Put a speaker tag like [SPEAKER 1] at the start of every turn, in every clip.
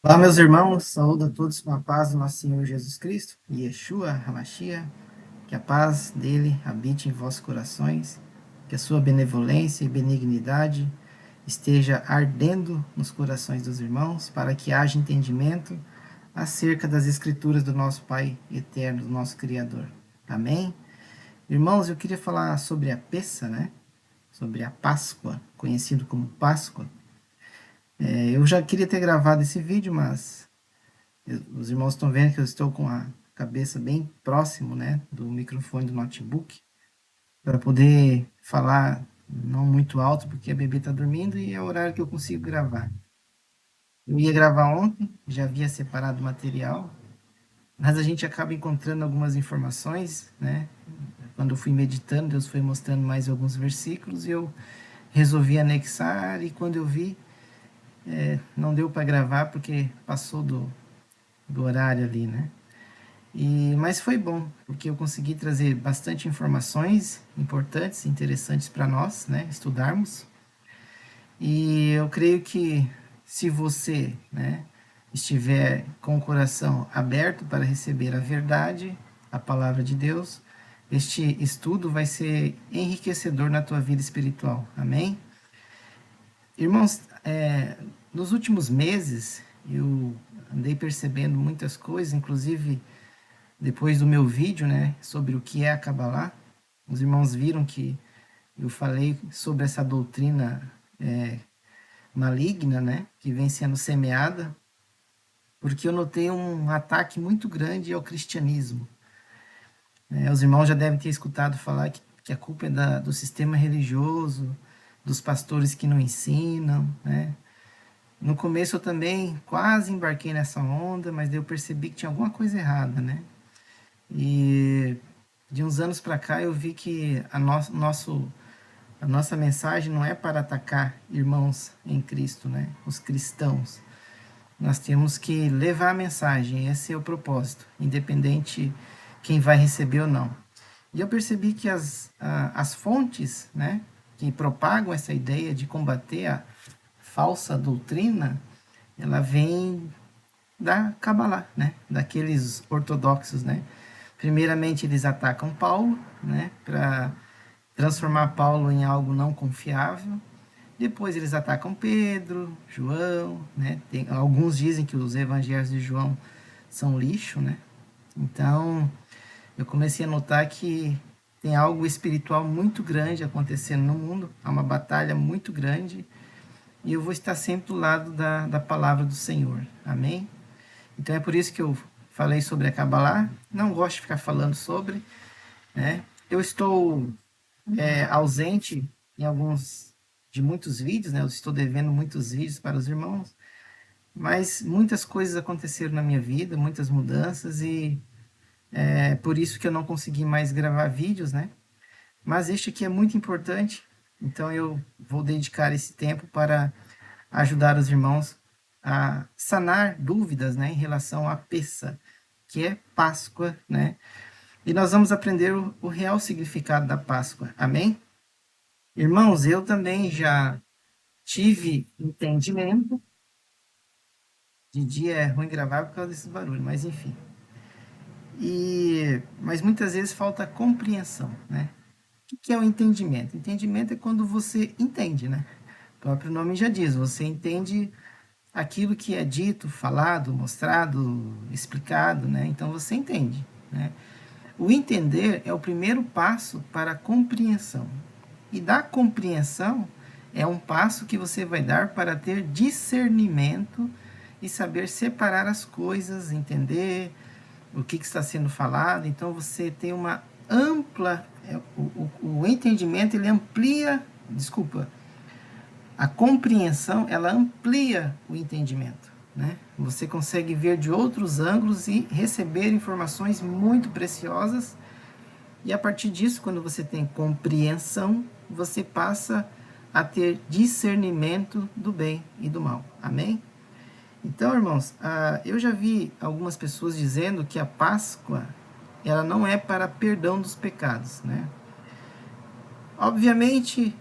[SPEAKER 1] Olá, meus irmãos, saúdo a todos com a paz do nosso Senhor Jesus Cristo, Yeshua HaMashiach, que a paz dele habite em vossos corações, que a sua benevolência e benignidade esteja ardendo nos corações dos irmãos, para que haja entendimento acerca das Escrituras do nosso Pai eterno, do nosso Criador. Amém? Irmãos, eu queria falar sobre a Pessa, né? Sobre a Páscoa, conhecido como Páscoa. Eu já queria ter gravado esse vídeo, mas os irmãos estão vendo que eu estou com a cabeça bem próximo, né, do microfone do notebook, para poder falar não muito alto, porque a bebê está dormindo e é o horário que eu consigo gravar. Eu ia gravar ontem, já havia separado o material, mas a gente acaba encontrando algumas informações, né? Quando eu fui meditando, Deus foi mostrando mais alguns versículos e eu resolvi anexar, e quando eu vi, não deu para gravar porque passou do horário ali, né? Mas foi bom, porque eu consegui trazer bastante informações importantes, interessantes para nós, né, estudarmos. E eu creio que se você, né, estiver com o coração aberto para receber a verdade, a palavra de Deus, este estudo vai ser enriquecedor na tua vida espiritual. Amém? Irmãos, nos últimos meses eu andei percebendo muitas coisas, inclusive depois do meu vídeo, né, sobre o que é a Kabbalah. Os irmãos viram que eu falei sobre essa doutrina maligna, né, que vem sendo semeada, porque eu notei um ataque muito grande ao cristianismo. Os irmãos já devem ter escutado falar que a culpa é do sistema religioso, dos pastores que não ensinam, né. No começo eu também quase embarquei nessa onda, mas daí eu percebi que tinha alguma coisa errada, né. E de uns anos para cá eu vi que a nossa mensagem não é para atacar irmãos em Cristo, né? Os cristãos. Nós temos que levar a mensagem, esse é o propósito, independente quem vai receber ou não. E eu percebi que as fontes, né, que propagam essa ideia de combater a falsa doutrina, ela vem da Kabbalah, né, daqueles ortodoxos, né. Primeiramente eles atacam Paulo, né, para transformar Paulo em algo não confiável. Depois eles atacam Pedro, João, né? Alguns dizem que os evangelhos de João são lixo, né? Então, eu comecei a notar que tem algo espiritual muito grande acontecendo no mundo, há uma batalha muito grande, e eu vou estar sempre do lado da palavra do Senhor. Amém? Então é por isso que eu falei sobre a Kabbalah, não gosto de ficar falando sobre, né? Eu estou ausente em alguns de muitos vídeos, né? Eu estou devendo muitos vídeos para os irmãos, mas muitas coisas aconteceram na minha vida, muitas mudanças, e é por isso que eu não consegui mais gravar vídeos, né? Mas este aqui é muito importante, então eu vou dedicar esse tempo para ajudar os irmãos a sanar dúvidas, né, em relação à Pessa, que é Páscoa, né? E nós vamos aprender o real significado da Páscoa. Amém? Irmãos, eu também já tive entendimento. De dia é ruim gravar por causa desses barulhos, mas enfim. Mas muitas vezes falta compreensão, né? O que é o entendimento? Entendimento é quando você entende, né? O próprio nome já diz, você entende aquilo que é dito, falado, mostrado, explicado, né? Então você entende, né? O entender é o primeiro passo para a compreensão. E da compreensão é um passo que você vai dar para ter discernimento e saber separar as coisas, entender o que está sendo falado. Então você tem uma ampla. O entendimento ele amplia. Desculpa. A compreensão ela amplia o entendimento. Né? Você consegue ver de outros ângulos e receber informações muito preciosas. E a partir disso, quando você tem compreensão, você passa a ter discernimento do bem e do mal. Amém? Então, irmãos, eu já vi algumas pessoas dizendo que a Páscoa ela não é para perdão dos pecados, né? Obviamente,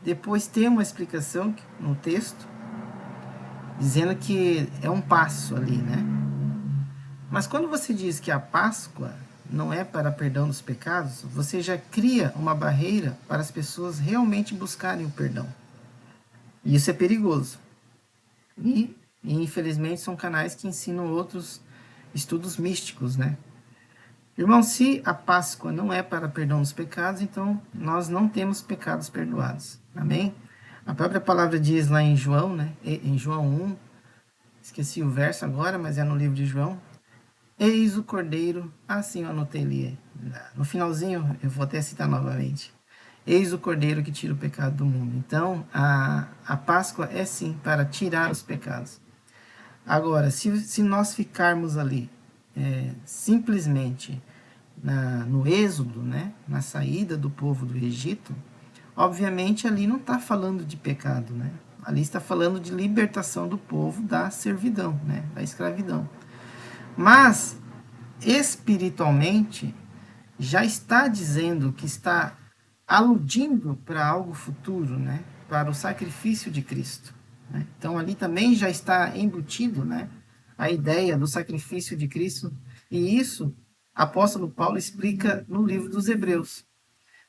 [SPEAKER 1] depois tem uma explicação no texto, dizendo que é um passo ali, né? Mas quando você diz que a Páscoa não é para perdão dos pecados, você já cria uma barreira para as pessoas realmente buscarem o perdão. E isso é perigoso. E infelizmente são canais que ensinam outros estudos místicos, né? Irmão, se a Páscoa não é para perdão dos pecados, então nós não temos pecados perdoados. Amém? A própria palavra diz lá em João, né? Em João 1, esqueci o verso agora, mas é no livro de João. Eis o Cordeiro, assim eu anotei ali. No finalzinho, eu vou até citar novamente. Eis o Cordeiro que tira o pecado do mundo. Então, a Páscoa é sim para tirar os pecados. Agora, se nós ficarmos ali simplesmente no êxodo, né, na saída do povo do Egito, obviamente ali não está falando de pecado, né? Ali está falando de libertação do povo da servidão, né, da escravidão. Mas espiritualmente já está dizendo que está aludindo para algo futuro, né? Para o sacrifício de Cristo. Né? Então ali também já está embutido, né? A ideia do sacrifício de Cristo. E isso, apóstolo Paulo explica no livro dos Hebreus.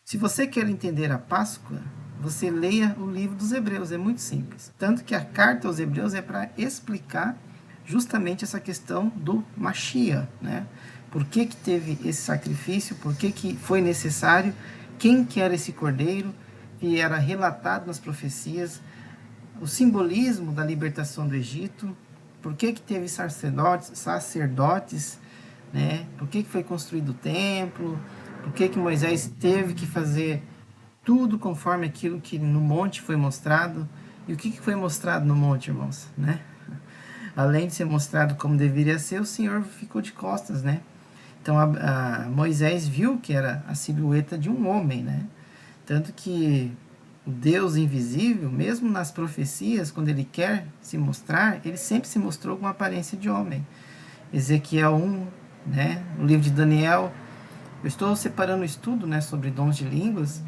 [SPEAKER 1] Se você quer entender a Páscoa, você leia o livro dos Hebreus, é muito simples. Tanto que a carta aos Hebreus é para explicar justamente essa questão do Mashiach, né? Por que teve esse sacrifício, por que foi necessário, quem que era esse cordeiro, que era relatado nas profecias, o simbolismo da libertação do Egito, por que teve sacerdotes, né? Por que foi construído o templo, por que Moisés teve que fazer tudo conforme aquilo que no monte foi mostrado. E o que foi mostrado no monte, irmãos? Né? Além de ser mostrado como deveria ser, o Senhor ficou de costas, né? Então a Moisés viu que era a silhueta de um homem, né? Tanto que o Deus invisível, mesmo nas profecias, quando ele quer se mostrar, ele sempre se mostrou com a aparência de homem. Ezequiel 1, né? O livro de Daniel. Eu estou separando o estudo, né, sobre dons de línguas,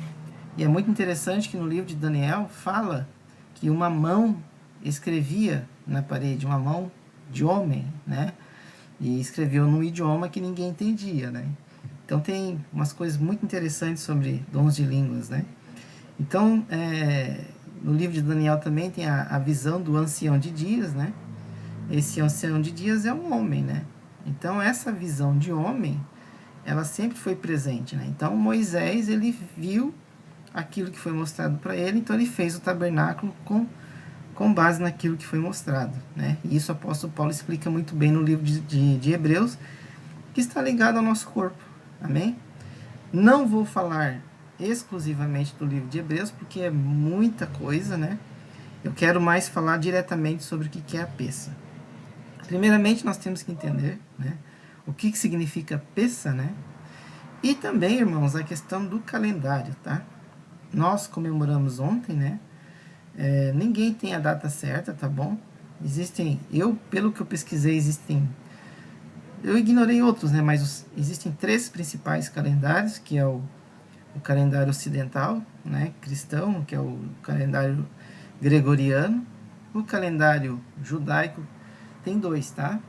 [SPEAKER 1] e é muito interessante que no livro de Daniel fala que uma mão escrevia na parede, uma mão de homem, né? E escreveu num idioma que ninguém entendia, né? Então tem umas coisas muito interessantes sobre dons de línguas, né? Então, no livro de Daniel também tem a visão do ancião de dias, né? Esse ancião de dias é um homem, né? Então essa visão de homem, ela sempre foi presente, né? Então Moisés, ele viu aquilo que foi mostrado para ele, então ele fez o tabernáculo com base naquilo que foi mostrado, né? E isso o apóstolo Paulo explica muito bem no livro de Hebreus, que está ligado ao nosso corpo, amém? Não vou falar exclusivamente do livro de Hebreus, porque é muita coisa, né? Eu quero mais falar diretamente sobre o que é a peça. Primeiramente, nós temos que entender, né, o que significa peça, né? E também, irmãos, a questão do calendário, tá? Nós comemoramos ontem, né? Ninguém tem a data certa, tá bom? Pelo que eu pesquisei, eu ignorei outros, né? Mas existem três principais calendários, que é o calendário ocidental, né? Cristão, que é o calendário gregoriano. O calendário judaico tem dois, tá?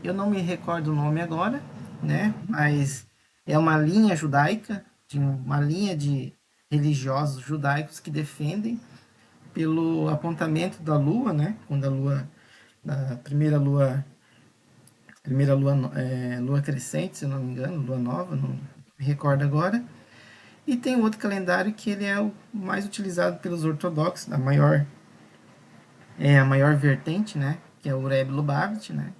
[SPEAKER 1] Eu não me recordo o nome agora, né? Mas é uma linha judaica, de uma linha de religiosos judaicos que defendem pelo apontamento da lua, né? Quando da lua crescente, se eu não me engano, lua nova, não me recordo agora. E tem outro calendário que ele é o mais utilizado pelos ortodoxos, a maior vertente, né? Que é o Rebbe Lubavitch, né?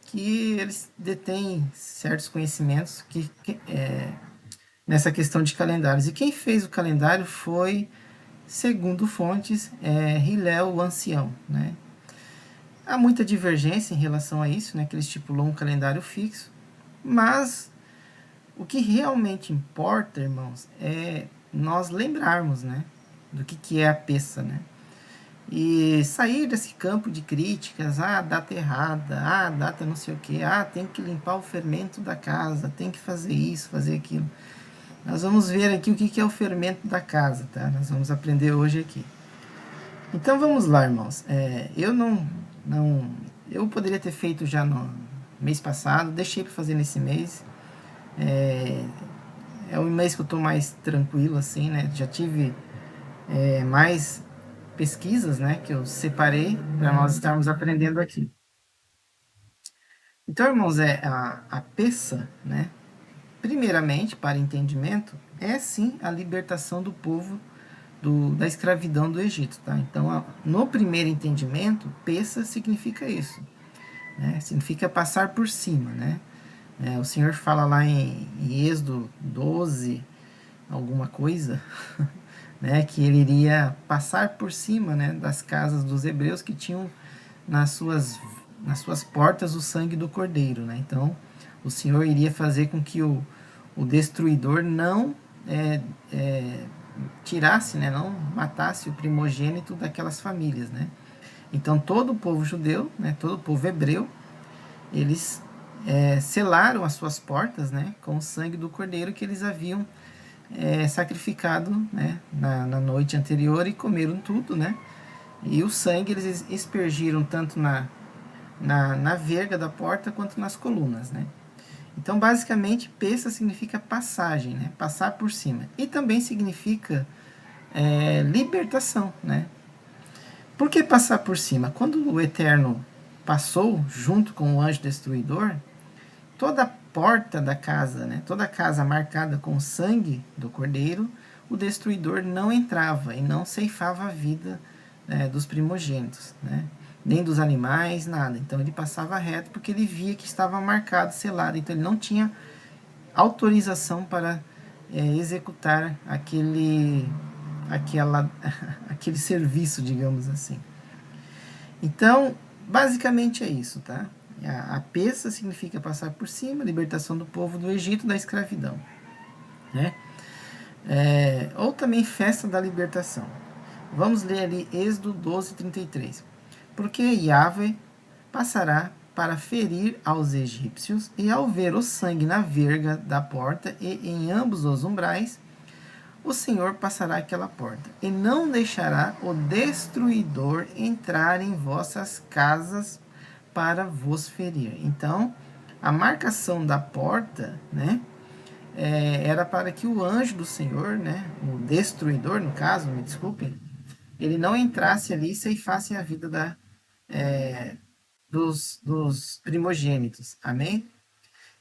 [SPEAKER 1] Que eles detêm certos conhecimentos nessa questão de calendários. E quem fez o calendário foi, segundo fontes, Hillel o Ancião, né? Há muita divergência em relação a isso, né? Que ele estipulou um calendário fixo, mas o que realmente importa, irmãos, é nós lembrarmos, né? Do que é a peça, né? E sair desse campo de críticas, data errada, data não sei o que, tem que limpar o fermento da casa, tem que fazer isso, fazer aquilo. Nós vamos ver aqui o que é o fermento da casa, tá? Nós vamos aprender hoje aqui. Então vamos lá, irmãos. Eu não, eu poderia ter feito já no mês passado, deixei para fazer nesse mês. É o mês que eu estou mais tranquilo, assim, né? Já tive mais pesquisas, né? Que eu separei para nós estarmos aprendendo aqui. Então, irmãos, a peça, né? Primeiramente, para entendimento, é sim a libertação do povo da escravidão do Egito, tá? Então, no primeiro entendimento, peça significa isso, né? Significa passar por cima, né? O Senhor fala lá em Êxodo 12, alguma coisa, né? Que ele iria passar por cima, né? Das casas dos hebreus que tinham nas suas, nas suas portas o sangue do cordeiro, né? Então, o Senhor iria fazer com que o destruidor não é, é, tirasse, né? Não matasse o primogênito daquelas famílias, né? Então, todo o povo judeu, né? Todo o povo hebreu, eles selaram as suas portas, né? Com o sangue do cordeiro que eles haviam sacrificado, né? Na noite anterior e comeram tudo, né? E o sangue eles aspergiram tanto na verga da porta quanto nas colunas, né? Então, basicamente, peça significa passagem, né? Passar por cima. E também significa libertação, né? Por que passar por cima? Quando o Eterno passou junto com o anjo destruidor, toda a porta da casa, né? Toda a casa marcada com o sangue do cordeiro, o destruidor não entrava e não ceifava a vida dos primogênitos, né? Nem dos animais, nada. Então ele passava reto porque ele via que estava marcado, selado. Então ele não tinha autorização para executar aquele serviço, digamos assim. Então, basicamente é isso, tá? A peça significa passar por cima, libertação do povo do Egito da escravidão, né? Ou também festa da libertação. Vamos ler ali Êxodo 12:33. Porque Yahvé passará para ferir aos egípcios, e ao ver o sangue na verga da porta e em ambos os umbrais, o Senhor passará aquela porta, e não deixará o destruidor entrar em vossas casas para vos ferir. Então, a marcação da porta, né, era para que o anjo do Senhor, né, o destruidor, no caso, me desculpe, ele não entrasse ali e ceifasse a vida dos primogênitos. Amém?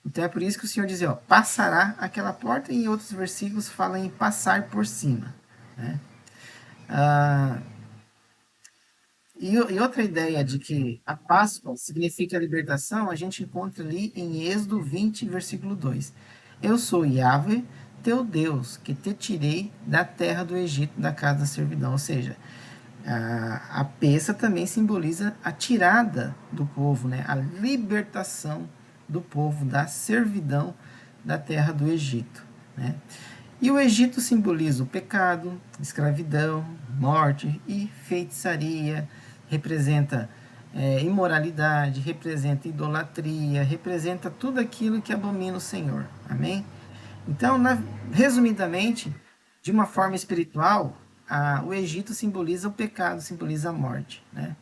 [SPEAKER 1] Então é por isso que o Senhor diz, ó, passará aquela porta, e em outros versículos fala em passar por cima, né? Ah, e outra ideia de que a Páscoa significa libertação, a gente encontra ali em Êxodo 20, versículo 2. Eu sou Yahvé, teu Deus, que te tirei da terra do Egito, da casa da servidão. Ou seja, a peça também simboliza a tirada do povo, né? A libertação do povo da servidão da terra do Egito, né? E o Egito simboliza o pecado, escravidão, morte e feitiçaria, representa imoralidade, representa idolatria, representa tudo aquilo que abomina o Senhor. Amém? Então, resumidamente, de uma forma espiritual, o Egito simboliza o pecado, simboliza a morte, né?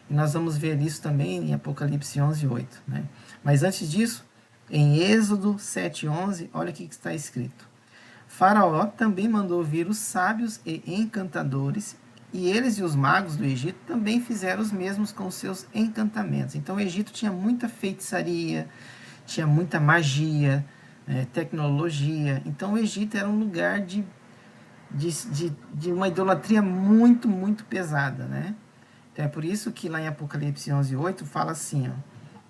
[SPEAKER 1] E nós vamos ver isso também em Apocalipse 11:8, né? Mas antes disso, em Êxodo 7:11, olha o que está escrito. Faraó também mandou vir os sábios e encantadores, e eles e os magos do Egito também fizeram os mesmos com seus encantamentos. Então o Egito tinha muita feitiçaria, tinha muita magia, tecnologia. Então o Egito era um lugar de uma idolatria muito, muito pesada, né? Então é por isso que lá em Apocalipse 11:8 fala assim, ó,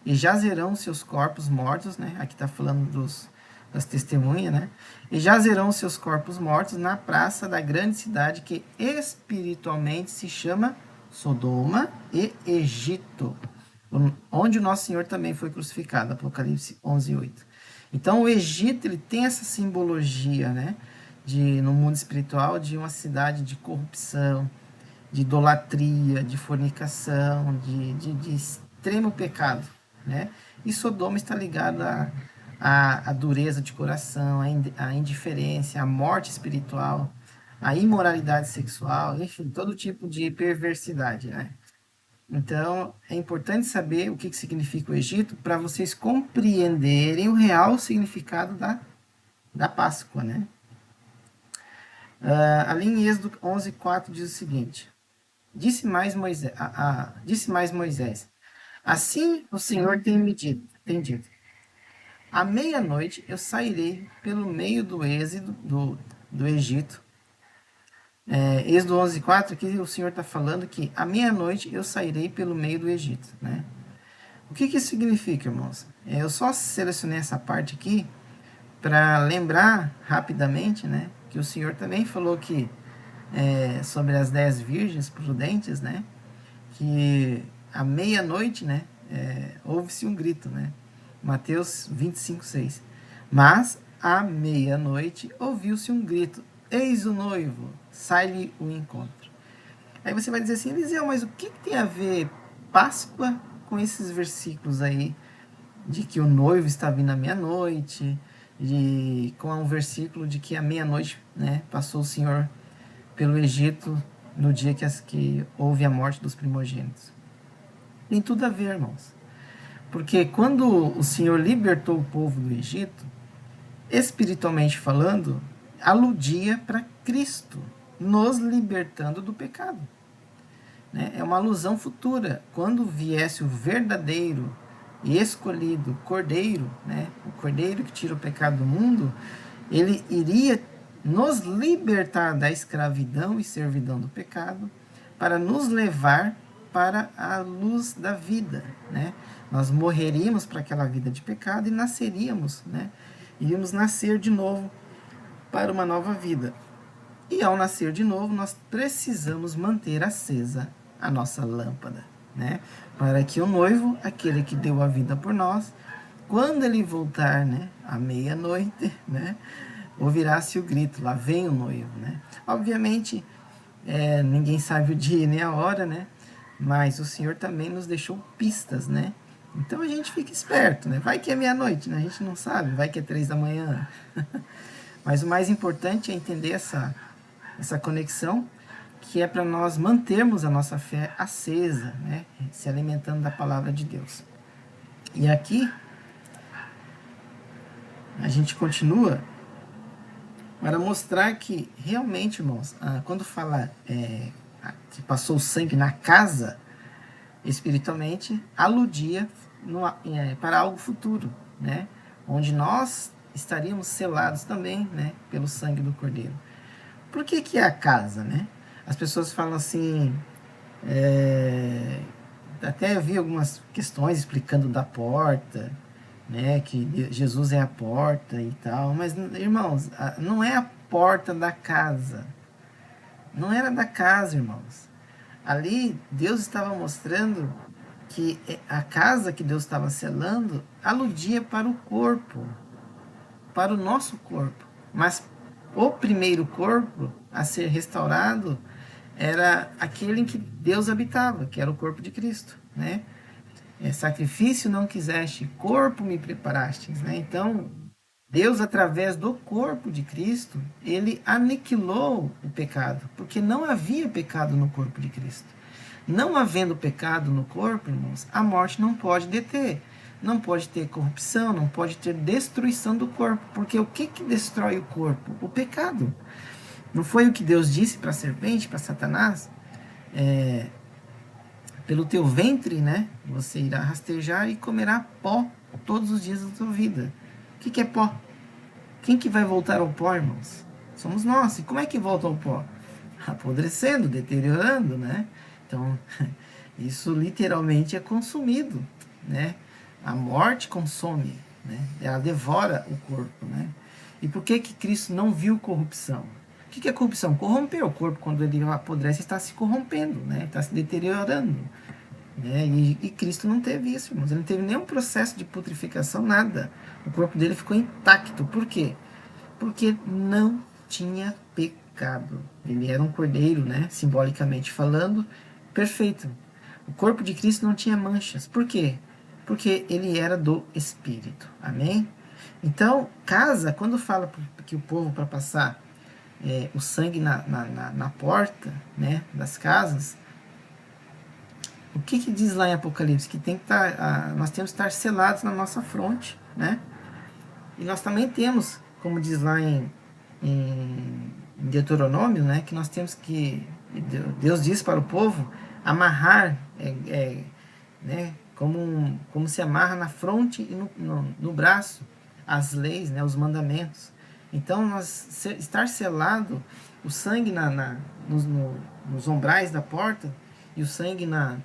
[SPEAKER 1] e jazerão seus corpos mortos, né? Aqui está falando das testemunhas, né? E jazerão seus corpos mortos na praça da grande cidade que espiritualmente se chama Sodoma e Egito, onde o nosso Senhor também foi crucificado, Apocalipse 11:8. Então o Egito ele tem essa simbologia, né? No mundo espiritual, de uma cidade de corrupção, de idolatria, de fornicação, de extremo pecado, né? E Sodoma está ligado à dureza de coração, à indiferença, à morte espiritual, a imoralidade sexual, enfim, todo tipo de perversidade, né? Então, é importante saber o que significa o Egito para vocês compreenderem o real significado da Páscoa, né? Ali em Êxodo 11:4 diz o seguinte: disse mais Moisés, assim o Senhor tem dito, à meia-noite eu sairei pelo meio do êxodo do Egito. Êxodo 11:4, aqui o Senhor está falando que à meia-noite eu sairei pelo meio do Egito, né? O que isso significa, irmãos? Eu só selecionei essa parte aqui para lembrar rapidamente, né, que o Senhor também falou que sobre as 10 virgens prudentes, né, que à meia-noite, né, houve-se um grito, né, Mateus 25:6. Mas à meia-noite ouviu-se um grito: eis o noivo, sai-lhe o encontro. Aí você vai dizer assim, Eliseu, mas o que tem a ver Páscoa com esses versículos aí de que o noivo está vindo à meia-noite, com um versículo de que à meia-noite, né, passou o Senhor pelo Egito no dia que houve a morte dos primogênitos? Tem tudo a ver, irmãos. Porque quando o Senhor libertou o povo do Egito, espiritualmente falando, aludia para Cristo, nos libertando do pecado. Né? É uma alusão futura. Quando viesse o verdadeiro e escolhido Cordeiro, né? O Cordeiro que tira o pecado do mundo, ele iria nos libertar da escravidão e servidão do pecado para nos levar para a luz da vida, né? Nós morreríamos para aquela vida de pecado e nasceríamos, né? Iríamos nascer de novo para uma nova vida. E ao nascer de novo, nós precisamos manter acesa a nossa lâmpada, né? Para que o noivo, aquele que deu a vida por nós, quando ele voltar, né, à meia-noite, né, ouvirá-se o grito, lá vem o noivo, né? Obviamente, ninguém sabe o dia nem a hora, né? Mas o Senhor também nos deixou pistas, né? Então a gente fica esperto, né? Vai que é meia-noite, né? A gente não sabe, vai que é 3 da manhã. Mas o mais importante é entender essa conexão, que é para nós mantermos a nossa fé acesa, né? Se alimentando da palavra de Deus. E aqui a gente continua para mostrar que realmente, irmãos, quando fala que passou o sangue na casa, espiritualmente, aludia para algo futuro, né? Onde nós estaríamos selados também, né, pelo sangue do Cordeiro. Por que é a casa, né? As pessoas falam assim, até vi algumas questões explicando da porta, né, que Jesus é a porta e tal, mas, irmãos, não é a porta da casa, não era da casa, irmãos. Ali, Deus estava mostrando que a casa que Deus estava selando aludia para o corpo, para o nosso corpo. Mas o primeiro corpo a ser restaurado era aquele em que Deus habitava, que era o corpo de Cristo, né? Sacrifício não quiseste, corpo me preparastes, né? Então, Deus, através do corpo de Cristo, ele aniquilou o pecado, porque não havia pecado no corpo de Cristo. Não havendo pecado no corpo, irmãos, a morte não pode deter. Não pode ter corrupção, não pode ter destruição do corpo. Porque o que destrói o corpo? O pecado. Não foi o que Deus disse para a serpente, para Satanás? Pelo teu ventre, né? Você irá rastejar e comerá pó todos os dias da tua vida. O que é pó? Quem que vai voltar ao pó, irmãos? Somos nós. E como é que volta ao pó? Apodrecendo, deteriorando, né? Então, isso literalmente é consumido, né? A morte consome, né? Ela devora o corpo, né? E por que Cristo não viu corrupção? O que é corrupção? Corromper o corpo, quando ele apodrece, está se corrompendo, né? Está se deteriorando. Né? E Cristo não teve isso, irmãos. Ele não teve nenhum processo de putrificação, nada. O corpo dele ficou intacto. Por quê? Porque não tinha pecado. Ele era um cordeiro, né? Simbolicamente falando, perfeito. O corpo de Cristo não tinha manchas. Por quê? Porque ele era do Espírito. Amém? Então, casa, quando fala que o povo para passar o sangue na porta, né, das casas, o que diz lá em Apocalipse? Que tem que estar, nós temos que estar selados na nossa fronte, né? E nós também temos, como diz lá em Deuteronômio, né, que nós temos que, Deus diz para o povo, amarrar, né, como se amarra na fronte e no braço, as leis, né, os mandamentos. Então, estar selado, o sangue nos umbrais da porta e o sangue na,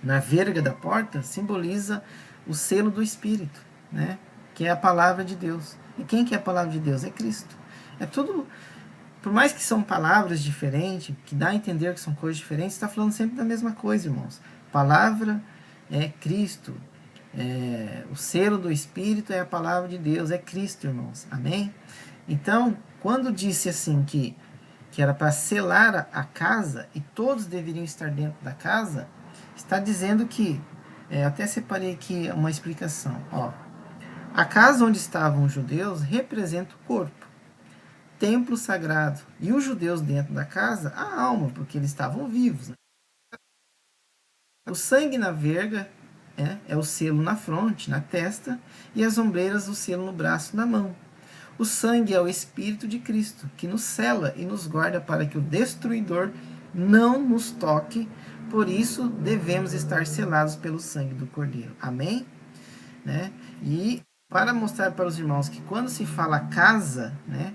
[SPEAKER 1] na verga da porta simboliza o selo do Espírito, né? Que é a palavra de Deus. E quem que é a palavra de Deus? É Cristo. É tudo, por mais que são palavras diferentes, que dá a entender que são coisas diferentes, está falando sempre da mesma coisa, irmãos. Palavra é Cristo. O selo do Espírito é a palavra de Deus, é Cristo, irmãos. Amém? Então, quando disse assim que era para selar a casa e todos deveriam estar dentro da casa, está dizendo que, até separei aqui uma explicação, ó, a casa onde estavam os judeus representa o corpo, templo sagrado, e os judeus dentro da casa, a alma, porque eles estavam vivos. Né? O sangue na verga é o selo na fronte, na testa, e as ombreiras, o selo no braço, na mão. O sangue é o Espírito de Cristo, que nos cela e nos guarda para que o destruidor não nos toque. Por isso, devemos estar selados pelo sangue do Cordeiro. Amém? Né? E para mostrar para os irmãos que quando se fala casa, né,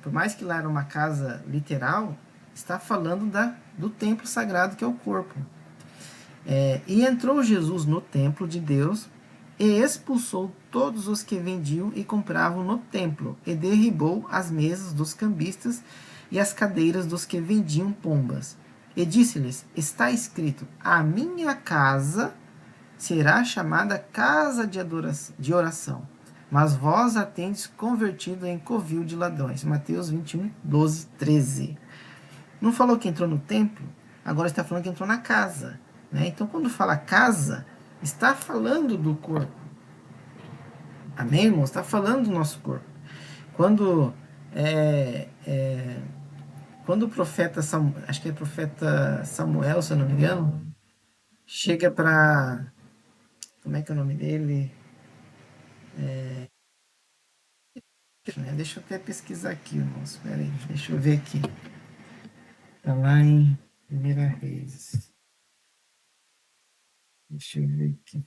[SPEAKER 1] por mais que lá era uma casa literal, está falando do templo sagrado que é o corpo. E entrou Jesus no templo de Deus e expulsou todos os que vendiam e compravam no templo, e derribou as mesas dos cambistas e as cadeiras dos que vendiam pombas. E disse-lhes: Está escrito: A minha casa será chamada casa de oração, mas vós a tendes convertido em covil de ladrões. Mateus 21, 12, 13. Não falou que entrou no templo? Agora está falando que entrou na casa. Né? Então, quando fala casa, está falando do corpo. Amém, irmãos? Está falando do nosso corpo. Quando quando o profeta Samuel, acho que é o profeta Samuel, se eu não me engano, chega para, como é que é o nome dele? Deixa eu até pesquisar aqui, irmãos. Espera aí, deixa eu ver aqui. Está lá em 1 Reis. Deixa eu ver aqui.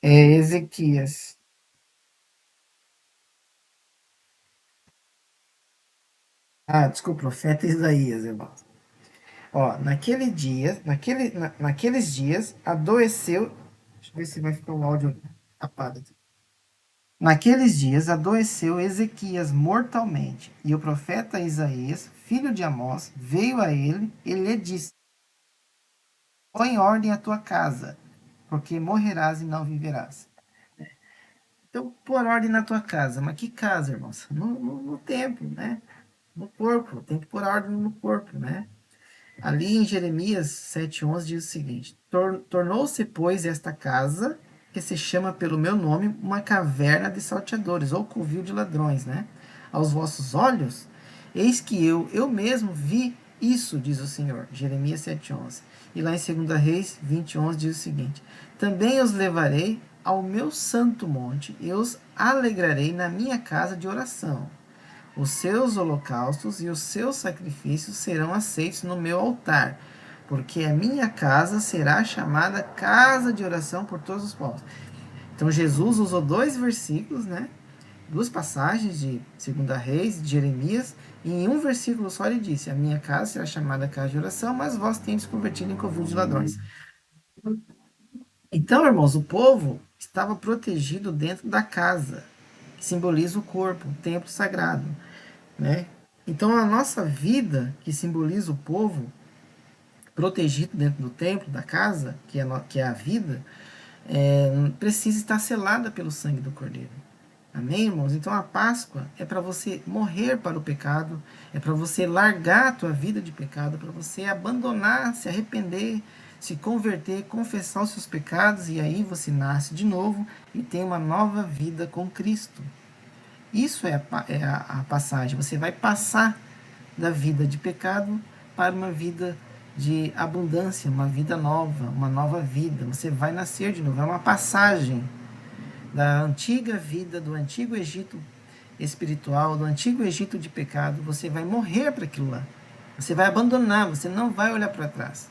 [SPEAKER 1] É Ezequias. Ah, desculpa, profeta Isaías, irmão. Ó, naqueles dias, adoeceu. Deixa eu ver se vai ficar o áudio apagado. Naqueles dias, adoeceu Ezequias mortalmente, e o profeta Isaías, filho de Amós, veio a ele e lhe disse: Põe em ordem a tua casa, porque morrerás e não viverás. Então, pôr ordem na tua casa. Mas que casa, irmãos? No templo, né? No corpo. Tem que pôr ordem no corpo, né? Ali em Jeremias 7,11 diz o seguinte: Tornou-se, pois, esta casa, que se chama pelo meu nome, uma caverna de salteadores, ou covil de ladrões, né? Aos vossos olhos, eis que eu mesmo vi isso, diz o Senhor. Jeremias 7,11. E lá em 2 Reis 20,11 diz o seguinte: Também os levarei ao meu santo monte, e os alegrarei na minha casa de oração. Os seus holocaustos e os seus sacrifícios serão aceitos no meu altar, porque a minha casa será chamada casa de oração por todos os povos. Então Jesus usou dois versículos, né? Duas passagens de 2 Reis, de Jeremias, e em um versículo só ele disse: A minha casa será chamada casa de oração, mas vós tendes convertido em covil de ladrões. Então, irmãos, o povo estava protegido dentro da casa, que simboliza o corpo, o templo sagrado. Né? Então a nossa vida, que simboliza o povo protegido dentro do templo, da casa, que é a vida, precisa estar selada pelo sangue do Cordeiro. Amém, irmãos? Então a Páscoa é para você morrer para o pecado, é para você largar a tua vida de pecado, para você abandonar, se arrepender, se converter, confessar os seus pecados, e aí você nasce de novo e tem uma nova vida com Cristo. Isso é a passagem. Você vai passar da vida de pecado para uma vida de abundância, uma vida nova, uma nova vida. Você vai nascer de novo. É uma passagem da antiga vida, do antigo Egito espiritual, do antigo Egito de pecado. Você vai morrer para aquilo lá. Você vai abandonar, você não vai olhar para trás.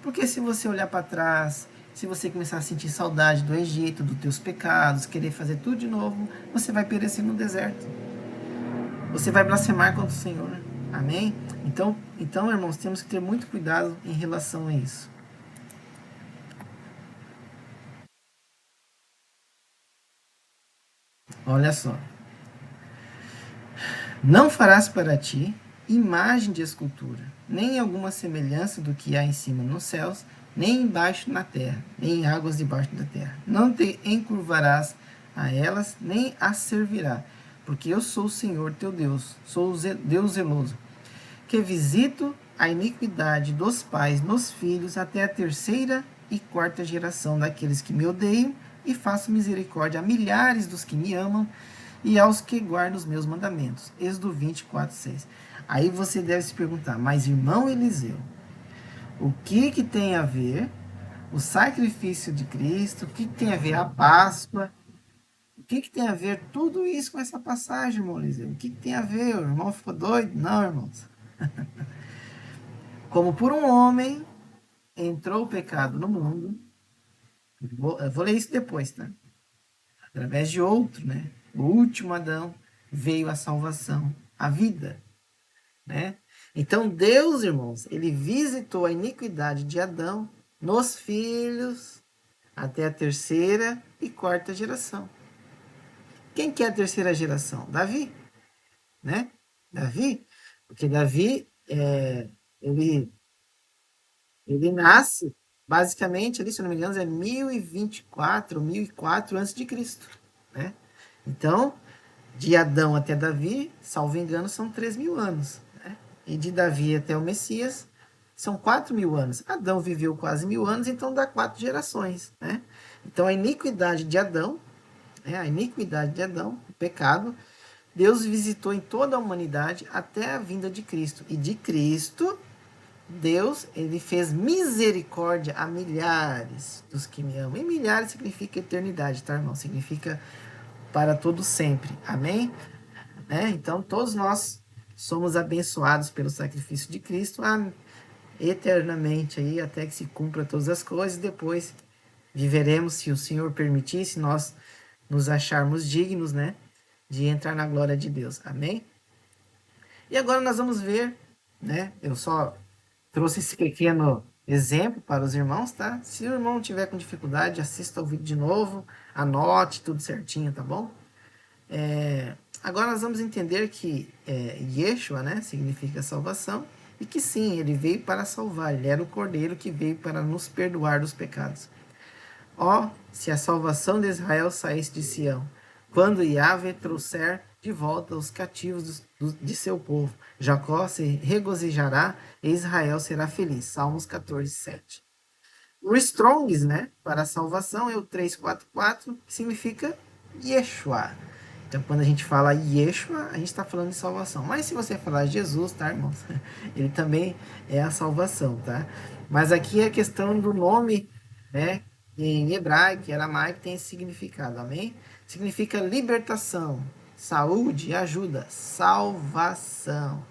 [SPEAKER 1] Porque se você olhar para trás, se você começar a sentir saudade do Egito, dos teus pecados, querer fazer tudo de novo, você vai perecer no deserto. Você vai blasfemar contra o Senhor. Amém? Então, irmãos, temos que ter muito cuidado em relação a isso. Olha só. Não farás para ti imagem de escultura, nem alguma semelhança do que há em cima nos céus, nem embaixo na terra, nem em águas debaixo da terra. Não te encurvarás a elas, nem as servirá, porque eu sou o Senhor teu Deus, sou o Deus zeloso, que visito a iniquidade dos pais nos filhos até a terceira e quarta geração daqueles que me odeiam, e faço misericórdia a milhares dos que me amam e aos que guardam os meus mandamentos. Êxodo 24, 6. Aí você deve se perguntar, mas irmão Eliseu, o que tem a ver o sacrifício de Cristo, o que tem a ver a Páscoa, o que tem a ver tudo isso com essa passagem, irmão Eliseu? O que tem a ver? O irmão ficou doido? Não, irmãos. Como por um homem entrou o pecado no mundo, eu vou ler isso depois, tá? Através de outro, né? O último Adão veio a salvação, a vida, né? Então Deus, irmãos, ele visitou a iniquidade de Adão nos filhos até a terceira e quarta geração. Quem que é a terceira geração? Davi, né? Davi, porque Davi ele ele nasce basicamente ali, se eu não me engano, é 1024, 1004 antes de Cristo, né? Então, de Adão até Davi, salvo engano, são 3.000 anos. Né? E de Davi até o Messias, são 4.000 anos. Adão viveu quase 1.000 anos, então dá 4 gerações. Né? Então a iniquidade de Adão, o pecado, Deus visitou em toda a humanidade até a vinda de Cristo. E de Cristo, Deus, ele fez misericórdia a milhares dos que me amam. E milhares significa eternidade, tá, irmão? Significa para todo sempre. Amém? Né? Então, todos nós somos abençoados pelo sacrifício de Cristo eternamente, aí, até que se cumpra todas as coisas. Depois viveremos, se o Senhor permitir, se nós nos acharmos dignos, né, de entrar na glória de Deus. Amém? E agora nós vamos ver, né? Eu só trouxe esse pequeno exemplo para os irmãos, tá? Se o irmão tiver com dificuldade, assista o vídeo de novo, anote tudo certinho, tá bom? Agora nós vamos entender que Yeshua, né, significa salvação, e que sim, ele veio para salvar, ele era o Cordeiro que veio para nos perdoar dos pecados. Ó, se a salvação de Israel saísse de Sião, quando Yahvé trouxer de volta os cativos de seu povo, Jacó se regozijará e Israel será feliz. Salmos 14, 7. O Strongs, né, para a salvação é o 344, que significa Yeshua. Então, quando a gente fala Yeshua, a gente está falando de salvação. Mas se você falar Jesus, tá, irmãos? Ele também é a salvação, tá? Mas aqui é a questão do nome, né? Em hebraico e aramaico tem esse significado, amém? Significa libertação, saúde, ajuda, salvação,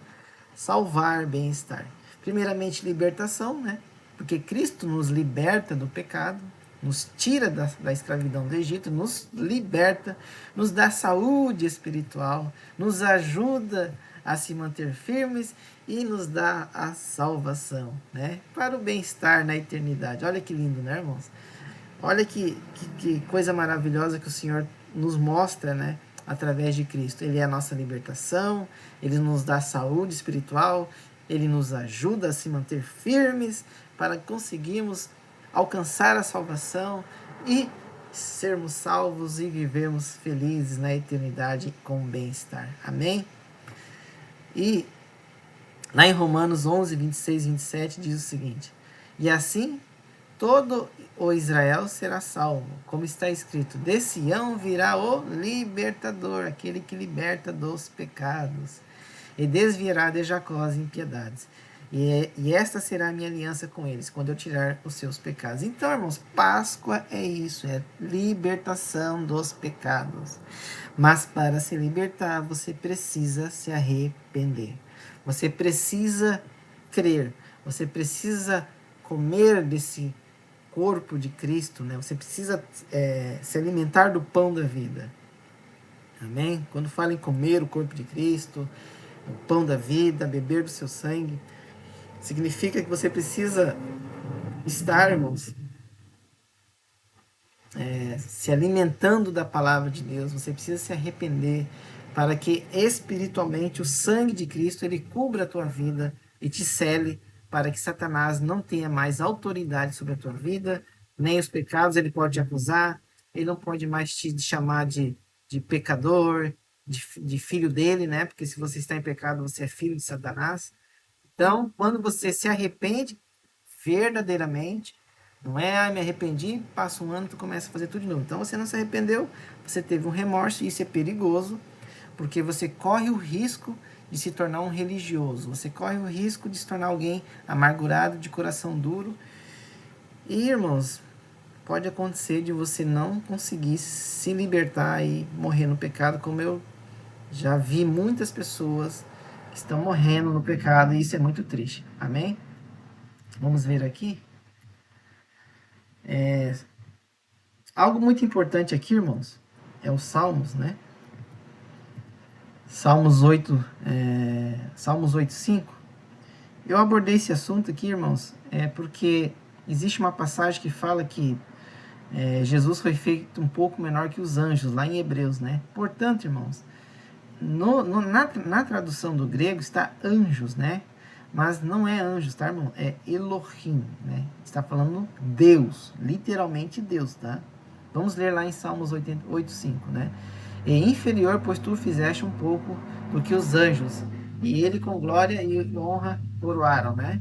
[SPEAKER 1] salvar, bem-estar. Primeiramente, libertação, né? Porque Cristo nos liberta do pecado, nos tira da escravidão do Egito, nos liberta, nos dá saúde espiritual, nos ajuda a se manter firmes e nos dá a salvação, né? Para o bem-estar na eternidade. Olha que lindo, né, irmãos? Olha que coisa maravilhosa que o Senhor nos mostra, né? Através de Cristo. Ele é a nossa libertação, ele nos dá saúde espiritual, ele nos ajuda a se manter firmes para conseguirmos alcançar a salvação e sermos salvos e vivermos felizes na eternidade com bem-estar. Amém? E lá em Romanos 11, 26 e 27 diz o seguinte: E assim todo o Israel será salvo, como está escrito: de Sião virá o libertador, aquele que liberta dos pecados, e desviará de Jacó as impiedades. E esta será a minha aliança com eles, quando eu tirar os seus pecados. Então, irmãos, Páscoa é isso, é libertação dos pecados. Mas para se libertar, você precisa se arrepender. Você precisa crer. Você precisa comer desse corpo de Cristo, né? Você precisa se alimentar do pão da vida. Amém? Quando fala em comer o corpo de Cristo, o pão da vida, beber do seu sangue, significa que você precisa estar, irmãos, se alimentando da palavra de Deus. Você precisa se arrepender para que espiritualmente o sangue de Cristo ele cubra a tua vida e te cele para que Satanás não tenha mais autoridade sobre a tua vida, nem os pecados ele pode te acusar, ele não pode mais te chamar de pecador, de filho dele, né? Porque se você está em pecado, você é filho de Satanás. Então, quando você se arrepende verdadeiramente, não é, me arrependi, passa um ano, tu começa a fazer tudo de novo. Então, você não se arrependeu, você teve um remorso, e isso é perigoso, porque você corre o risco de se tornar um religioso, você corre o risco de se tornar alguém amargurado, de coração duro. E, irmãos, pode acontecer de você não conseguir se libertar e morrer no pecado, como eu já vi muitas pessoas que estão morrendo no pecado, e isso é muito triste. Amém? Vamos ver aqui. Algo muito importante aqui, irmãos, é os Salmos, né? Salmos 8:5. Eu abordei esse assunto aqui, irmãos, porque existe uma passagem que fala que Jesus foi feito um pouco menor que os anjos, lá em Hebreus, né? Portanto, irmãos, na tradução do grego está anjos, né? Mas não é anjos, tá, irmão? É Elohim, né? Está falando Deus, literalmente Deus, tá? Vamos ler lá em Salmos 8:5, né? E inferior, pois tu fizeste um pouco do que os anjos, e ele com glória e honra coroaram, né?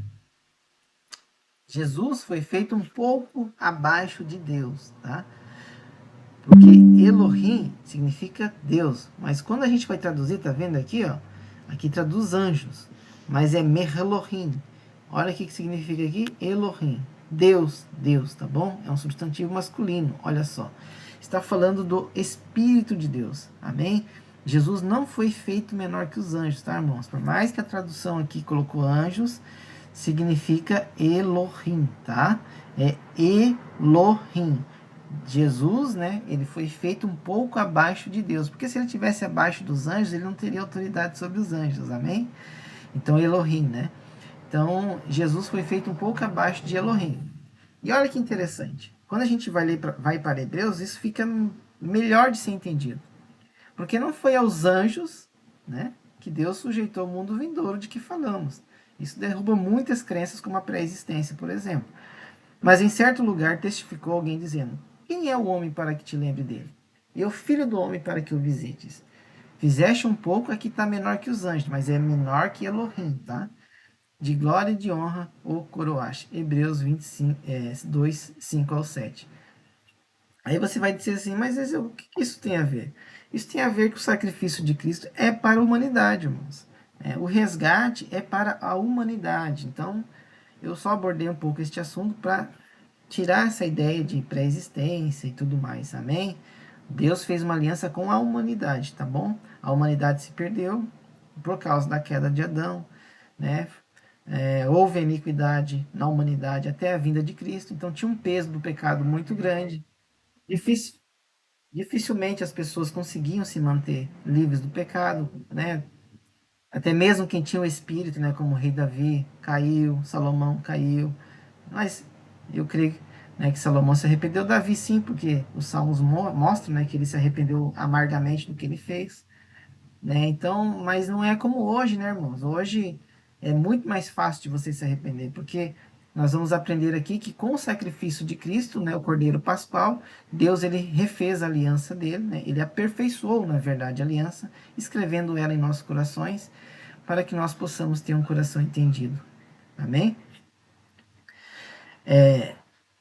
[SPEAKER 1] Jesus foi feito um pouco abaixo de Deus, tá? Porque Elohim significa Deus. Mas quando a gente vai traduzir, tá vendo aqui, ó? Aqui traduz anjos. Mas é Mehelohim. Olha o que significa aqui, Elohim. Deus, Deus, tá bom? É um substantivo masculino, olha só. Está falando do Espírito de Deus, amém? Jesus não foi feito menor que os anjos, tá, irmãos? Por mais que a tradução aqui colocou anjos, significa Elohim, tá? É Elohim. Jesus, né, ele foi feito um pouco abaixo de Deus, porque se ele tivesse abaixo dos anjos, ele não teria autoridade sobre os anjos, amém? Então, Elohim, né? Então, Jesus foi feito um pouco abaixo de Elohim. E olha que interessante, quando a gente vai para Hebreus, isso fica melhor de ser entendido, porque não foi aos anjos, né, que Deus sujeitou o mundo vindouro de que falamos. Isso derruba muitas crenças, como a pré-existência, por exemplo. Mas em certo lugar testificou alguém dizendo: quem é o homem para que te lembre dele? E o filho do homem para que o visites? Fizeste um pouco, aqui está menor que os anjos, mas é menor que Elohim, tá? De glória e de honra o coroaste. Hebreus 25, 2, 5 ao 7. Aí você vai dizer assim, mas o que isso tem a ver? Isso tem a ver que o sacrifício de Cristo é para a humanidade, irmãos. O resgate é para a humanidade. Então, eu só abordei um pouco este assunto para tirar essa ideia de pré-existência e tudo mais, amém? Deus fez uma aliança com a humanidade, tá bom? A humanidade se perdeu por causa da queda de Adão, né? Houve iniquidade na humanidade até a vinda de Cristo, então tinha um peso do pecado muito grande. Difícil, dificilmente as pessoas conseguiam se manter livres do pecado, né? Até mesmo quem tinha o espírito, né, como o rei Davi, caiu, Salomão caiu. Mas eu creio, né, que Salomão se arrependeu. Davi sim, porque os salmos mostram, né, que ele se arrependeu amargamente do que ele fez. Né? Então, mas não é como hoje, né, irmãos? Hoje é muito mais fácil de você se arrepender, porque nós vamos aprender aqui que com o sacrifício de Cristo, né, o Cordeiro Pascual, Deus ele refez a aliança dele, né? Ele aperfeiçoou, na verdade, a aliança, escrevendo ela em nossos corações, para que nós possamos ter um coração entendido. Amém?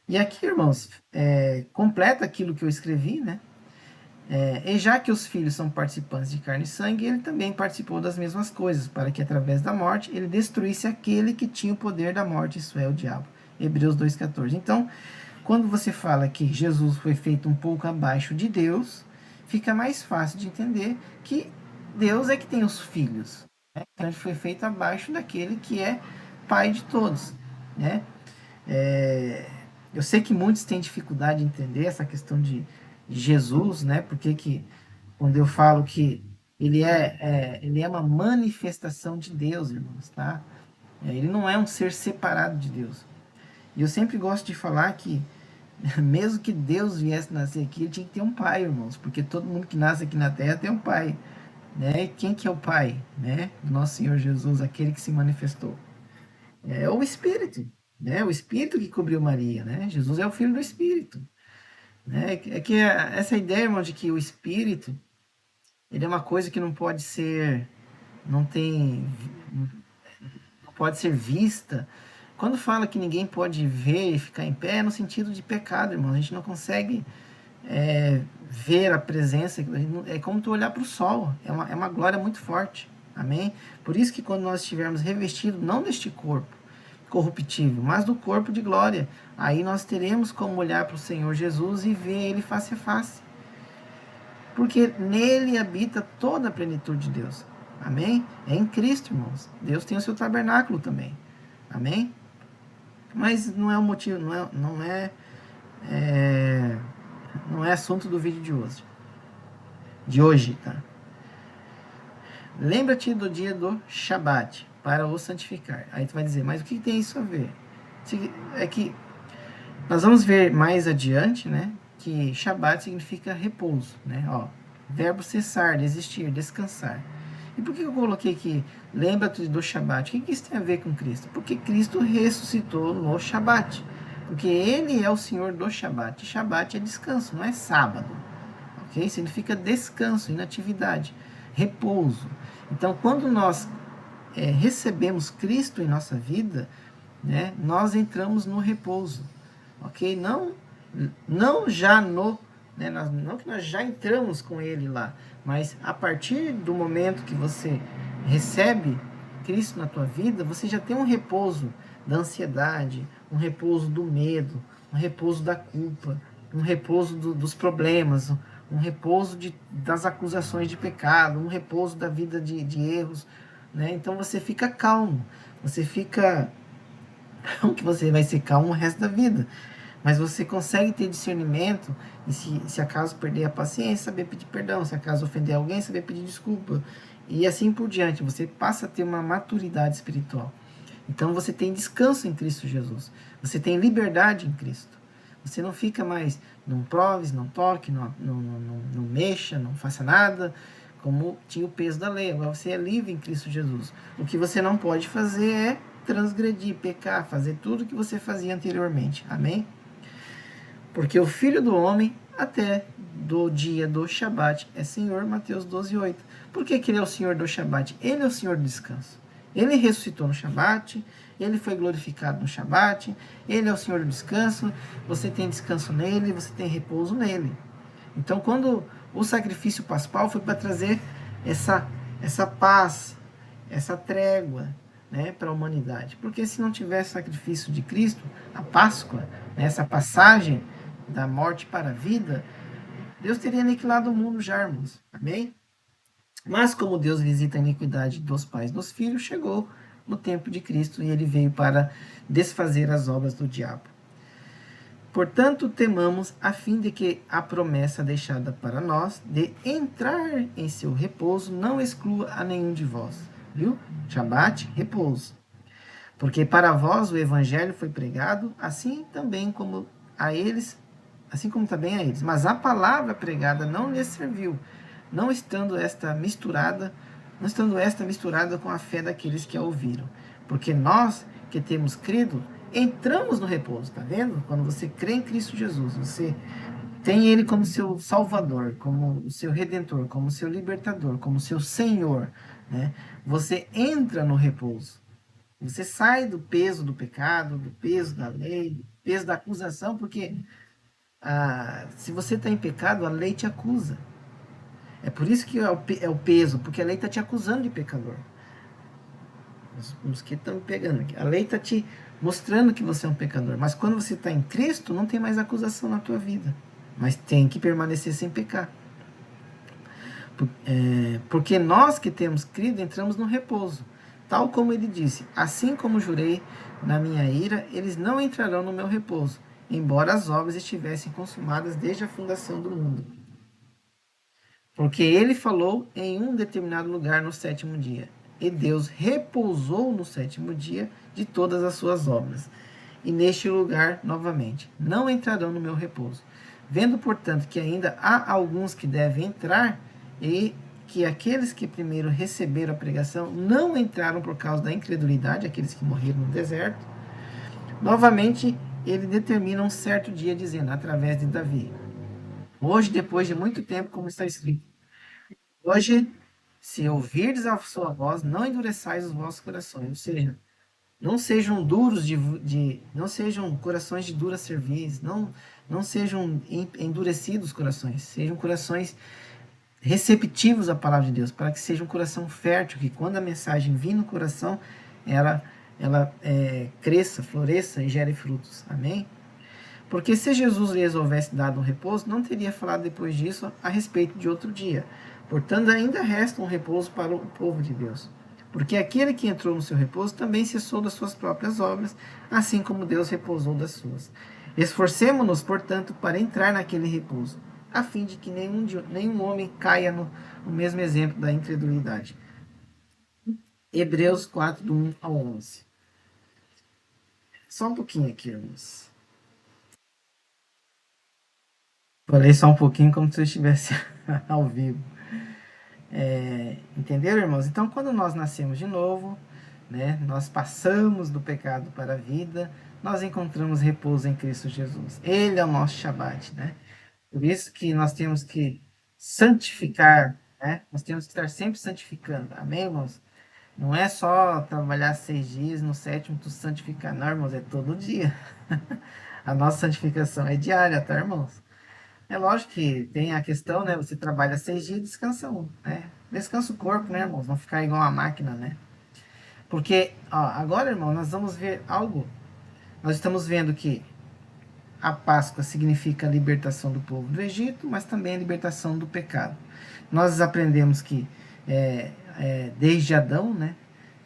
[SPEAKER 1] E aqui, irmãos, completa aquilo que eu escrevi, né? E já que os filhos são participantes de carne e sangue, ele também participou das mesmas coisas, para que através da morte ele destruísse aquele que tinha o poder da morte, isso é, o diabo. Hebreus 2,14. Então, quando você fala que Jesus foi feito um pouco abaixo de Deus, fica mais fácil de entender que Deus é que tem os filhos. Né? Então, ele foi feito abaixo daquele que é pai de todos. Né? Eu sei que muitos têm dificuldade de entender essa questão de Jesus, né? Porque que quando eu falo que ele é uma manifestação de Deus, irmãos, tá? Ele não é um ser separado de Deus. E eu sempre gosto de falar que mesmo que Deus viesse nascer aqui, ele tinha que ter um pai, irmãos, porque todo mundo que nasce aqui na Terra tem um pai, né? Quem que é o pai, né? Do nosso Senhor Jesus, aquele que se manifestou. É o Espírito, né? O Espírito que cobriu Maria, né? Jesus é o Filho do Espírito, né? É que essa ideia, irmão, de que o Espírito ele é uma coisa que não pode ser, não tem, não pode ser vista. Quando fala que ninguém pode ver e ficar em pé, é no sentido de pecado, irmão. A gente não consegue ver a presença. É como tu olhar para o sol. É uma glória muito forte. Amém? Por isso que quando nós estivermos revestidos, não deste corpo corruptível, mas do corpo de glória, aí nós teremos como olhar para o Senhor Jesus e ver Ele face a face. Porque nele habita toda a plenitude de Deus. Amém? É em Cristo, irmãos. Deus tem o seu tabernáculo também. Amém? Mas não é o motivo, não é assunto do vídeo de hoje. De hoje, tá? Lembra-te do dia do Shabat para o santificar. Aí tu vai dizer, mas o que tem isso a ver? É que nós vamos ver mais adiante, né? Que Shabat significa repouso, né? Ó, verbo cessar, desistir, descansar. E por que eu coloquei aqui, lembra-te do Shabat? O que isso tem a ver com Cristo? Porque Cristo ressuscitou no Shabat. Porque Ele é o Senhor do Shabat. Shabat é descanso, não é sábado. Ok? Significa descanso, inatividade, repouso. Então, quando nós recebemos Cristo em nossa vida, né, nós entramos no repouso. Ok? Não já no, né, não que nós já entramos com Ele lá, mas a partir do momento que você recebe Cristo na tua vida, você já tem um repouso da ansiedade, um repouso do medo, um repouso da culpa, um repouso dos problemas, um repouso das acusações de pecado, um repouso da vida de erros, né? Então você fica calmo, você fica, não que você vai ser calmo o resto da vida, mas você consegue ter discernimento e se acaso perder a paciência, saber pedir perdão, se acaso ofender alguém, saber pedir desculpa, e assim por diante. Você passa a ter uma maturidade espiritual. Então você tem descanso em Cristo Jesus. Você tem liberdade em Cristo. Você não fica mais, não proves, não toque, não mexa, não faça nada, como tinha o peso da lei. Agora você é livre em Cristo Jesus. O que você não pode fazer é transgredir, pecar, fazer tudo o que você fazia anteriormente. Amém? Porque o Filho do Homem, até do dia do Shabat, é Senhor, Mateus 12:8. Por que ele é o Senhor do Shabat? Ele é o Senhor do descanso. Ele ressuscitou no Shabat, ele foi glorificado no Shabat, ele é o Senhor do descanso, você tem descanso nele, você tem repouso nele. Então, quando o sacrifício pascual foi para trazer essa paz, essa trégua, né, para a humanidade. Porque se não tivesse sacrifício de Cristo, a Páscoa, né, essa passagem da morte para a vida, Deus teria aniquilado o mundo já, irmãos. Amém? Mas como Deus visita a iniquidade dos pais dos filhos, chegou no tempo de Cristo e ele veio para desfazer as obras do diabo. Portanto, temamos a fim de que a promessa deixada para nós de entrar em seu repouso não exclua a nenhum de vós. Viu? Shabat, repouso. Porque para vós o evangelho foi pregado, assim como também a eles. Mas a palavra pregada não lhes serviu, não estando esta misturada com a fé daqueles que a ouviram. Porque nós que temos crido, entramos no repouso, tá vendo? Quando você crê em Cristo Jesus, você tem Ele como seu Salvador, como o seu Redentor, como seu Libertador, como seu Senhor, né? Você entra no repouso. Você sai do peso do pecado, do peso da lei, do peso da acusação, porque se você está em pecado, a lei te acusa. É por isso que é o peso, porque a lei está te acusando de pecador. Os mosquitos estão me pegando aqui. A lei está te mostrando que você é um pecador. Mas quando você está em Cristo, não tem mais acusação na tua vida. Mas tem que permanecer sem pecar. Porque nós que temos crido, entramos no repouso. Tal como ele disse: assim como jurei na minha ira, eles não entrarão no meu repouso, embora as obras estivessem consumadas desde a fundação do mundo. Porque ele falou em um determinado lugar no sétimo dia. E Deus repousou no sétimo dia de todas as suas obras. E neste lugar, novamente, não entrarão no meu repouso. Vendo, portanto, que ainda há alguns que devem entrar, e que aqueles que primeiro receberam a pregação não entraram por causa da incredulidade, aqueles que morreram no deserto, novamente ele determina um certo dia, dizendo, através de Davi: hoje, depois de muito tempo, como está escrito, hoje, se ouvirdes a sua voz, não endureçais os vossos corações. Ou seja, não sejam duros não sejam corações de dura cerviz, não sejam endurecidos os corações, sejam corações receptivos à palavra de Deus, para que seja um coração fértil, que quando a mensagem vir no coração, ela cresça, floresça e gere frutos. Amém? Porque se Jesus lhes houvesse dado um repouso, não teria falado depois disso a respeito de outro dia. Portanto, ainda resta um repouso para o povo de Deus. Porque aquele que entrou no seu repouso também cessou das suas próprias obras, assim como Deus repousou das suas. Esforcemo-nos, portanto, para entrar naquele repouso, a fim de que nenhum homem caia no mesmo exemplo da incredulidade. Hebreus 4, do 1 ao 11. Só um pouquinho aqui, irmãos. Falei só um pouquinho como se eu estivesse ao vivo. Entenderam, irmãos? Então, quando nós nascemos de novo, né, nós passamos do pecado para a vida, nós encontramos repouso em Cristo Jesus. Ele é o nosso Shabat, né? Por isso que nós temos que santificar, né? Nós temos que estar sempre santificando. Amém, irmãos? Não é só trabalhar 6 dias, no sétimo tu santificar, não, irmãos, é todo dia. A nossa santificação é diária, tá, irmãos? É lógico que tem a questão, né? Você trabalha 6 dias e descansa um, né? Descansa o corpo, né, irmãos? Não ficar igual uma máquina, né? Porque, ó, agora, irmão, nós vamos ver algo. Nós estamos vendo que a Páscoa significa a libertação do povo do Egito, mas também a libertação do pecado. Nós aprendemos que desde Adão, né,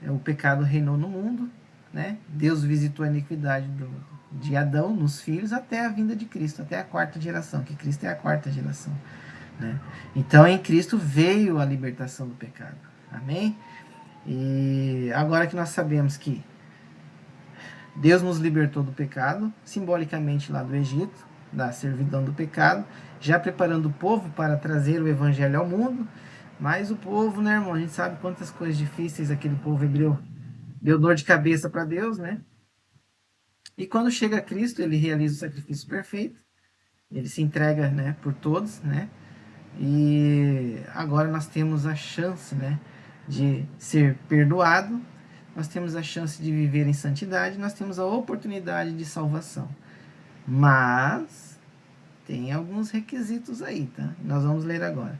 [SPEAKER 1] o pecado reinou no mundo, né? Deus visitou a iniquidade de Adão nos filhos até a vinda de Cristo, até a quarta geração, que Cristo é a quarta geração, né? Então, em Cristo veio a libertação do pecado. Amém? E agora que nós sabemos que Deus nos libertou do pecado, simbolicamente lá do Egito, da servidão do pecado, já preparando o povo para trazer o evangelho ao mundo. Mas o povo, né, irmão, a gente sabe quantas coisas difíceis aquele povo hebreu deu dor de cabeça para Deus, né? E quando chega Cristo, ele realiza o sacrifício perfeito, ele se entrega, né, por todos, né? E agora nós temos a chance, né, de ser perdoado, nós temos a chance de viver em santidade, nós temos a oportunidade de salvação. Mas tem alguns requisitos aí, tá? Nós vamos ler agora.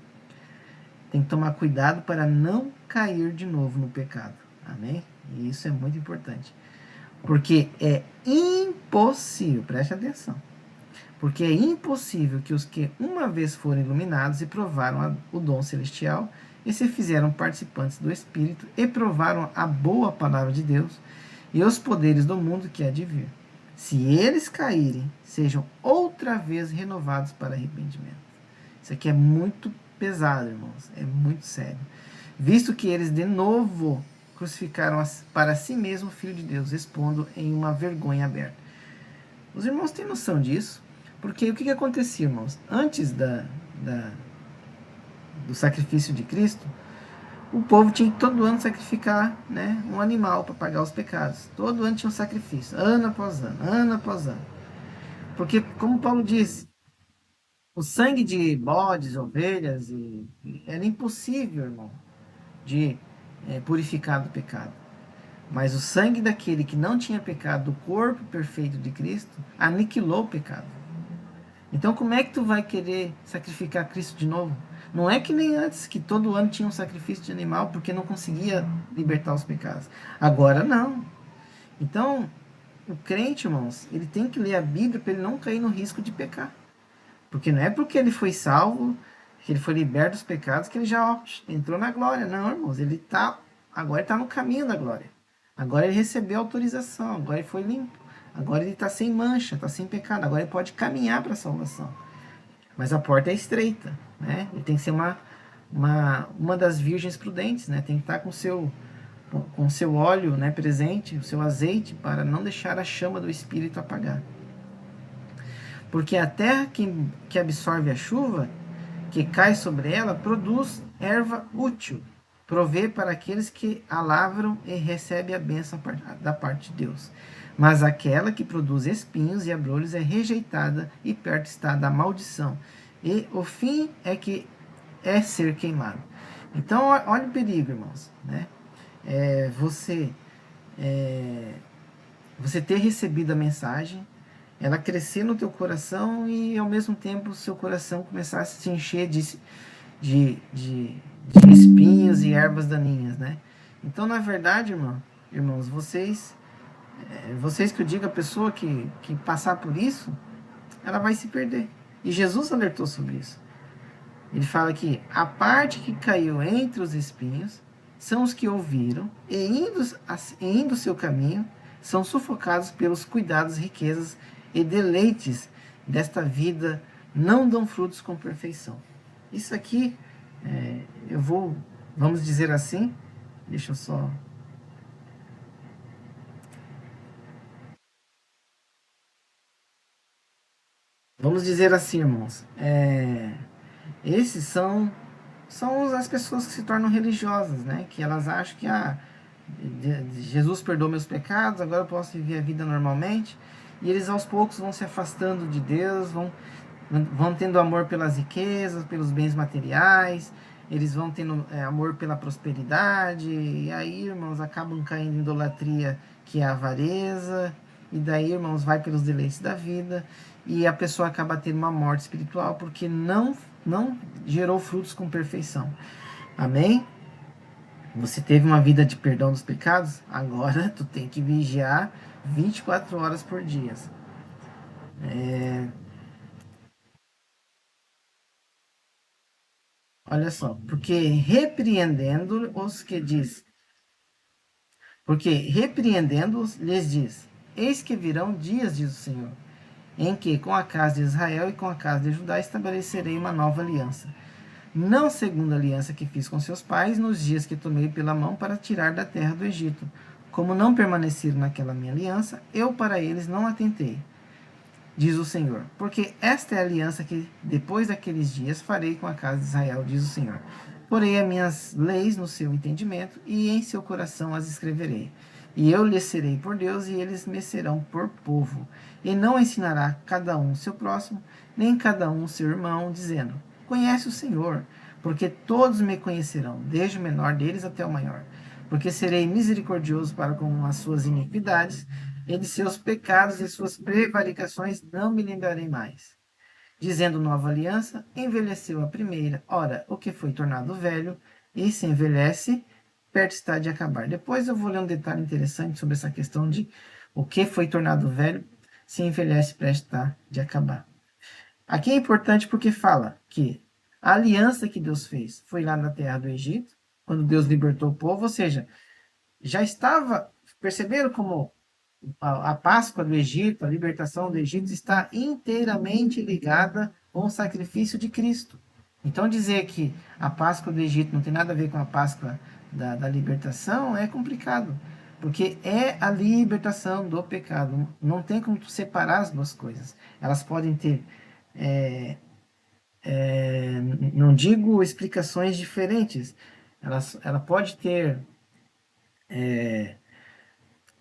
[SPEAKER 1] Tem que tomar cuidado para não cair de novo no pecado. Amém? E isso é muito importante. Porque é impossível, preste atenção, porque é impossível que os que uma vez foram iluminados e provaram o dom celestial e se fizeram participantes do Espírito e provaram a boa palavra de Deus e os poderes do mundo que há de vir, se eles caírem, sejam outra vez renovados para arrependimento. Isso aqui é muito pesado, irmãos, é muito sério. Visto que eles de novo crucificaram para si mesmo o Filho de Deus, expondo em uma vergonha aberta. Os irmãos têm noção disso? Porque o que acontecia, irmãos? Antes do sacrifício de Cristo, o povo tinha que todo ano sacrificar, né, um animal para pagar os pecados. Todo ano tinha um sacrifício, ano após ano, ano após ano. Porque, como Paulo disse, o sangue de bodes, ovelhas, era impossível, irmão, de purificar do pecado. Mas o sangue daquele que não tinha pecado, do corpo perfeito de Cristo, aniquilou o pecado. Então, como é que tu vai querer sacrificar Cristo de novo? Não é que nem antes, que todo ano tinha um sacrifício de animal porque não conseguia libertar os pecados. Agora não. Então, o crente, irmãos, ele tem que ler a Bíblia para ele não cair no risco de pecar. Porque não é porque ele foi salvo, que ele foi liberto dos pecados, que ele já entrou na glória. Não, irmãos, agora está no caminho da glória. Agora ele recebeu autorização, agora ele foi limpo. Agora ele está sem mancha, está sem pecado. Agora ele pode caminhar para a salvação. Mas a porta é estreita, né? Ele tem que ser uma das virgens prudentes, né? Tem que estar com seu óleo, né, presente, o seu azeite, para não deixar a chama do Espírito apagar. Porque a terra que absorve a chuva, que cai sobre ela, produz erva útil, provê para aqueles que a lavram e recebe a bênção da parte de Deus. Mas aquela que produz espinhos e abrolhos é rejeitada e perto está da maldição. E o fim é que é ser queimado. Então, olha o perigo, irmãos, né? É, é, você ter recebido a mensagem, ela crescer no teu coração e ao mesmo tempo o seu coração começar a se encher de, de, de espinhos e ervas daninhas, né? Então, na verdade, irmãos, vocês que eu digo, a pessoa que passar por isso, ela vai se perder. E Jesus alertou sobre isso. Ele fala que a parte que caiu entre os espinhos são os que ouviram e indo seu caminho são sufocados pelos cuidados, riquezas e deleites desta vida, não dão frutos com perfeição. Isso aqui, vamos dizer assim, deixa eu só. Vamos dizer assim, irmãos. Esses são as pessoas que se tornam religiosas, né? Que elas acham que Jesus perdoou meus pecados, agora eu posso viver a vida normalmente. E eles aos poucos vão se afastando de Deus, vão tendo amor pelas riquezas, pelos bens materiais, eles vão tendo amor pela prosperidade, e aí, irmãos, acabam caindo em idolatria, que é a avareza, e daí, irmãos, vai pelos deleites da vida, e a pessoa acaba tendo uma morte espiritual, porque não gerou frutos com perfeição. Amém? Você teve uma vida de perdão dos pecados? Agora tu tem que vigiar 24 horas por dia. Olha só, porque repreendendo-os lhes diz: Eis que virão dias, diz o Senhor, em que com a casa de Israel e com a casa de Judá estabelecerei uma nova aliança, não segundo a aliança que fiz com seus pais nos dias que tomei pela mão para tirar da terra do Egito. Como não permaneceram naquela minha aliança, eu para eles não atentei, diz o Senhor. Porque esta é a aliança que depois daqueles dias farei com a casa de Israel, diz o Senhor. Porei as minhas leis no seu entendimento e em seu coração as escreverei. E eu lhes serei por Deus e eles me serão por povo. E não ensinará cada um seu próximo, nem cada um seu irmão, dizendo: Conhece o Senhor, porque todos me conhecerão, desde o menor deles até o maior. Porque serei misericordioso para com as suas iniquidades, e de seus pecados e suas prevaricações não me lembrarei mais. Dizendo nova aliança, envelheceu a primeira. Ora, o que foi tornado velho e se envelhece, perto está de acabar. Depois eu vou ler um detalhe interessante sobre essa questão de o que foi tornado velho, se envelhece, perto está de acabar. Aqui é importante porque fala que a aliança que Deus fez foi lá na terra do Egito, quando Deus libertou o povo, ou seja, já estava, perceberam como a Páscoa do Egito, a libertação do Egito está inteiramente ligada com o sacrifício de Cristo. Então dizer que a Páscoa do Egito não tem nada a ver com a Páscoa da libertação é complicado, porque é a libertação do pecado. Não tem como separar as duas coisas. Elas podem ter, não digo explicações diferentes, ela pode ter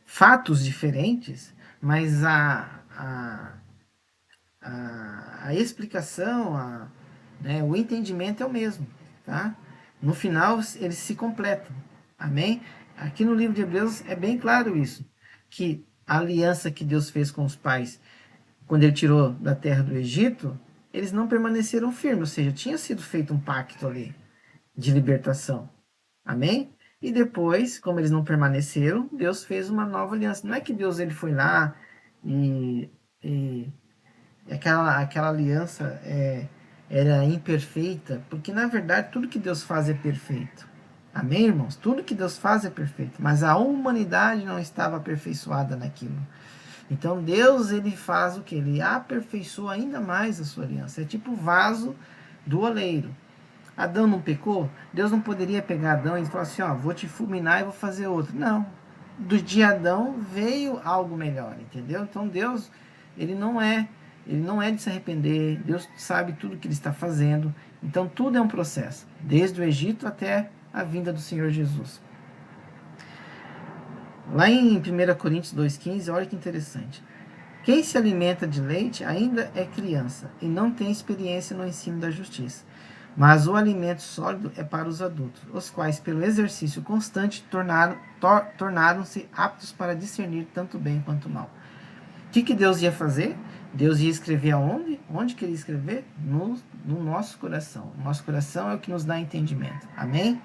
[SPEAKER 1] fatos diferentes, mas a explicação, né, o entendimento é o mesmo, tá? No final eles se completam, amém? Aqui no livro de Hebreus é bem claro isso, que a aliança que Deus fez com os pais, quando ele tirou da terra do Egito, eles não permaneceram firmes, ou seja, tinha sido feito um pacto ali de libertação. Amém? E depois, como eles não permaneceram, Deus fez uma nova aliança. Não é que Deus ele foi lá e, e aquela aliança era imperfeita, porque na verdade tudo que Deus faz é perfeito. Amém, irmãos? Tudo que Deus faz é perfeito, mas a humanidade não estava aperfeiçoada naquilo. Então Deus ele faz o que? Ele aperfeiçoa ainda mais a sua aliança. É tipo o vaso do oleiro. Adão não pecou? Deus não poderia pegar Adão e falar assim, ó, vou te fulminar e vou fazer outro. Não. Do de Adão veio algo melhor, entendeu? Então Deus, ele não é de se arrepender. Deus sabe tudo que ele está fazendo. Então tudo é um processo, desde o Egito até a vinda do Senhor Jesus. Lá em 1 Coríntios 2,15, olha que interessante. Quem se alimenta de leite ainda é criança e não tem experiência no ensino da justiça. Mas o alimento sólido é para os adultos, os quais, pelo exercício constante, tornaram-se aptos para discernir tanto bem quanto mal. O que Deus ia fazer? Deus ia escrever aonde? Onde que ele ia escrever? No nosso coração. O nosso coração é o que nos dá entendimento. Amém?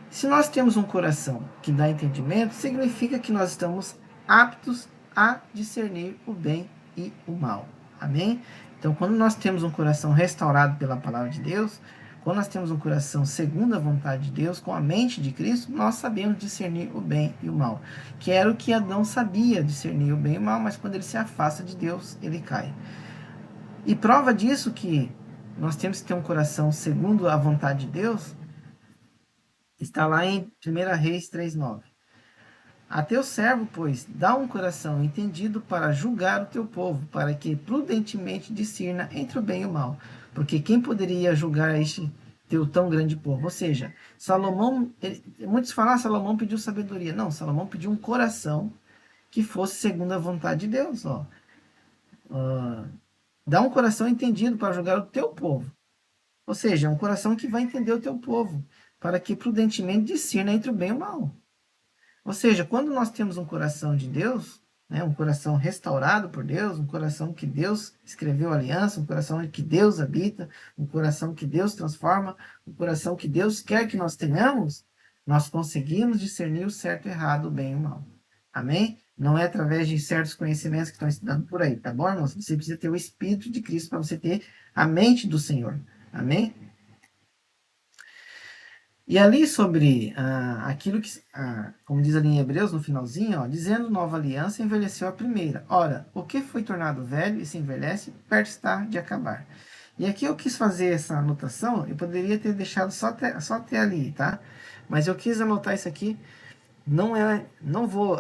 [SPEAKER 1] Se nós temos um coração que dá entendimento, significa que nós estamos aptos a discernir o bem e o mal. Amém? Então, quando nós temos um coração restaurado pela palavra de Deus, quando nós temos um coração segundo a vontade de Deus, com a mente de Cristo, nós sabemos discernir o bem e o mal. Que era o que Adão sabia discernir o bem e o mal, mas quando ele se afasta de Deus, ele cai. E prova disso que nós temos que ter um coração segundo a vontade de Deus, está lá em 1 Reis 3,9. A teu servo, pois, dá um coração entendido para julgar o teu povo, para que prudentemente discirna entre o bem e o mal. Porque quem poderia julgar este teu tão grande povo? Ou seja, Salomão, muitos falam, Salomão pediu sabedoria. Não, Salomão pediu um coração que fosse segundo a vontade de Deus. Dá um coração entendido para julgar o teu povo. Ou seja, um coração que vai entender o teu povo, para que prudentemente discirna entre o bem e o mal. Ou seja, quando nós temos um coração de Deus, né, um coração restaurado por Deus, um coração que Deus escreveu aliança, um coração que Deus habita, um coração que Deus transforma, um coração que Deus quer que nós tenhamos, nós conseguimos discernir o certo e o errado, o bem e o mal. Amém? Não é através de certos conhecimentos que estão estudando por aí, tá bom, irmãos? Você precisa ter o Espírito de Cristo para você ter a mente do Senhor. Amém? E ali sobre aquilo que, como diz ali em Hebreus, no finalzinho, ó, dizendo nova aliança, envelheceu a primeira. Ora, o que foi tornado velho e se envelhece, perto está de acabar. E aqui eu quis fazer essa anotação, eu poderia ter deixado só até ali, tá? Mas eu quis anotar isso aqui, não vou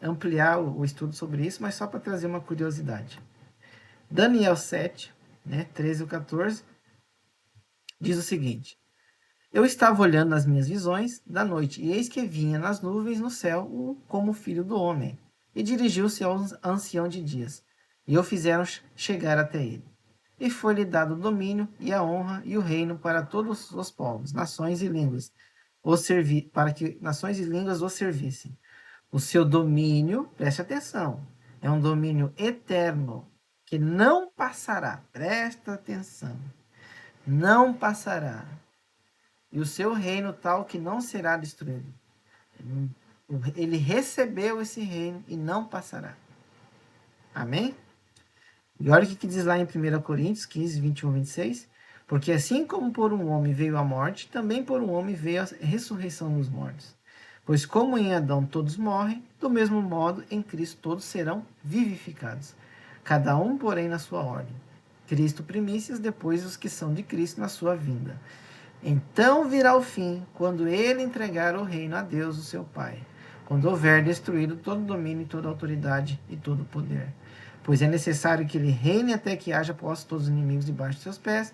[SPEAKER 1] ampliar o estudo sobre isso, mas só para trazer uma curiosidade. Daniel 7, né, 13 ou 14, diz o seguinte: eu estava olhando nas minhas visões da noite, e eis que vinha nas nuvens no céu como filho do homem, e dirigiu-se ao ancião de dias, e o fizeram chegar até ele. E foi-lhe dado o domínio, e a honra, e o reino para todos os povos, nações e línguas, para que nações e línguas o servissem. O seu domínio, preste atenção, é um domínio eterno, que não passará. Presta atenção. Não passará. E o seu reino tal que não será destruído. Ele recebeu esse reino e não passará. Amém? E olha o que diz lá em 1 Coríntios 15, 21, 26. Porque assim como por um homem veio a morte, também por um homem veio a ressurreição dos mortos. Pois como em Adão todos morrem, do mesmo modo em Cristo todos serão vivificados. Cada um, porém, na sua ordem. Cristo primícias, depois os que são de Cristo na sua vinda. Então virá o fim, quando ele entregar o reino a Deus, o seu Pai, quando houver destruído todo domínio, toda autoridade e todo poder. Pois é necessário que ele reine até que haja posto todos os inimigos debaixo de seus pés.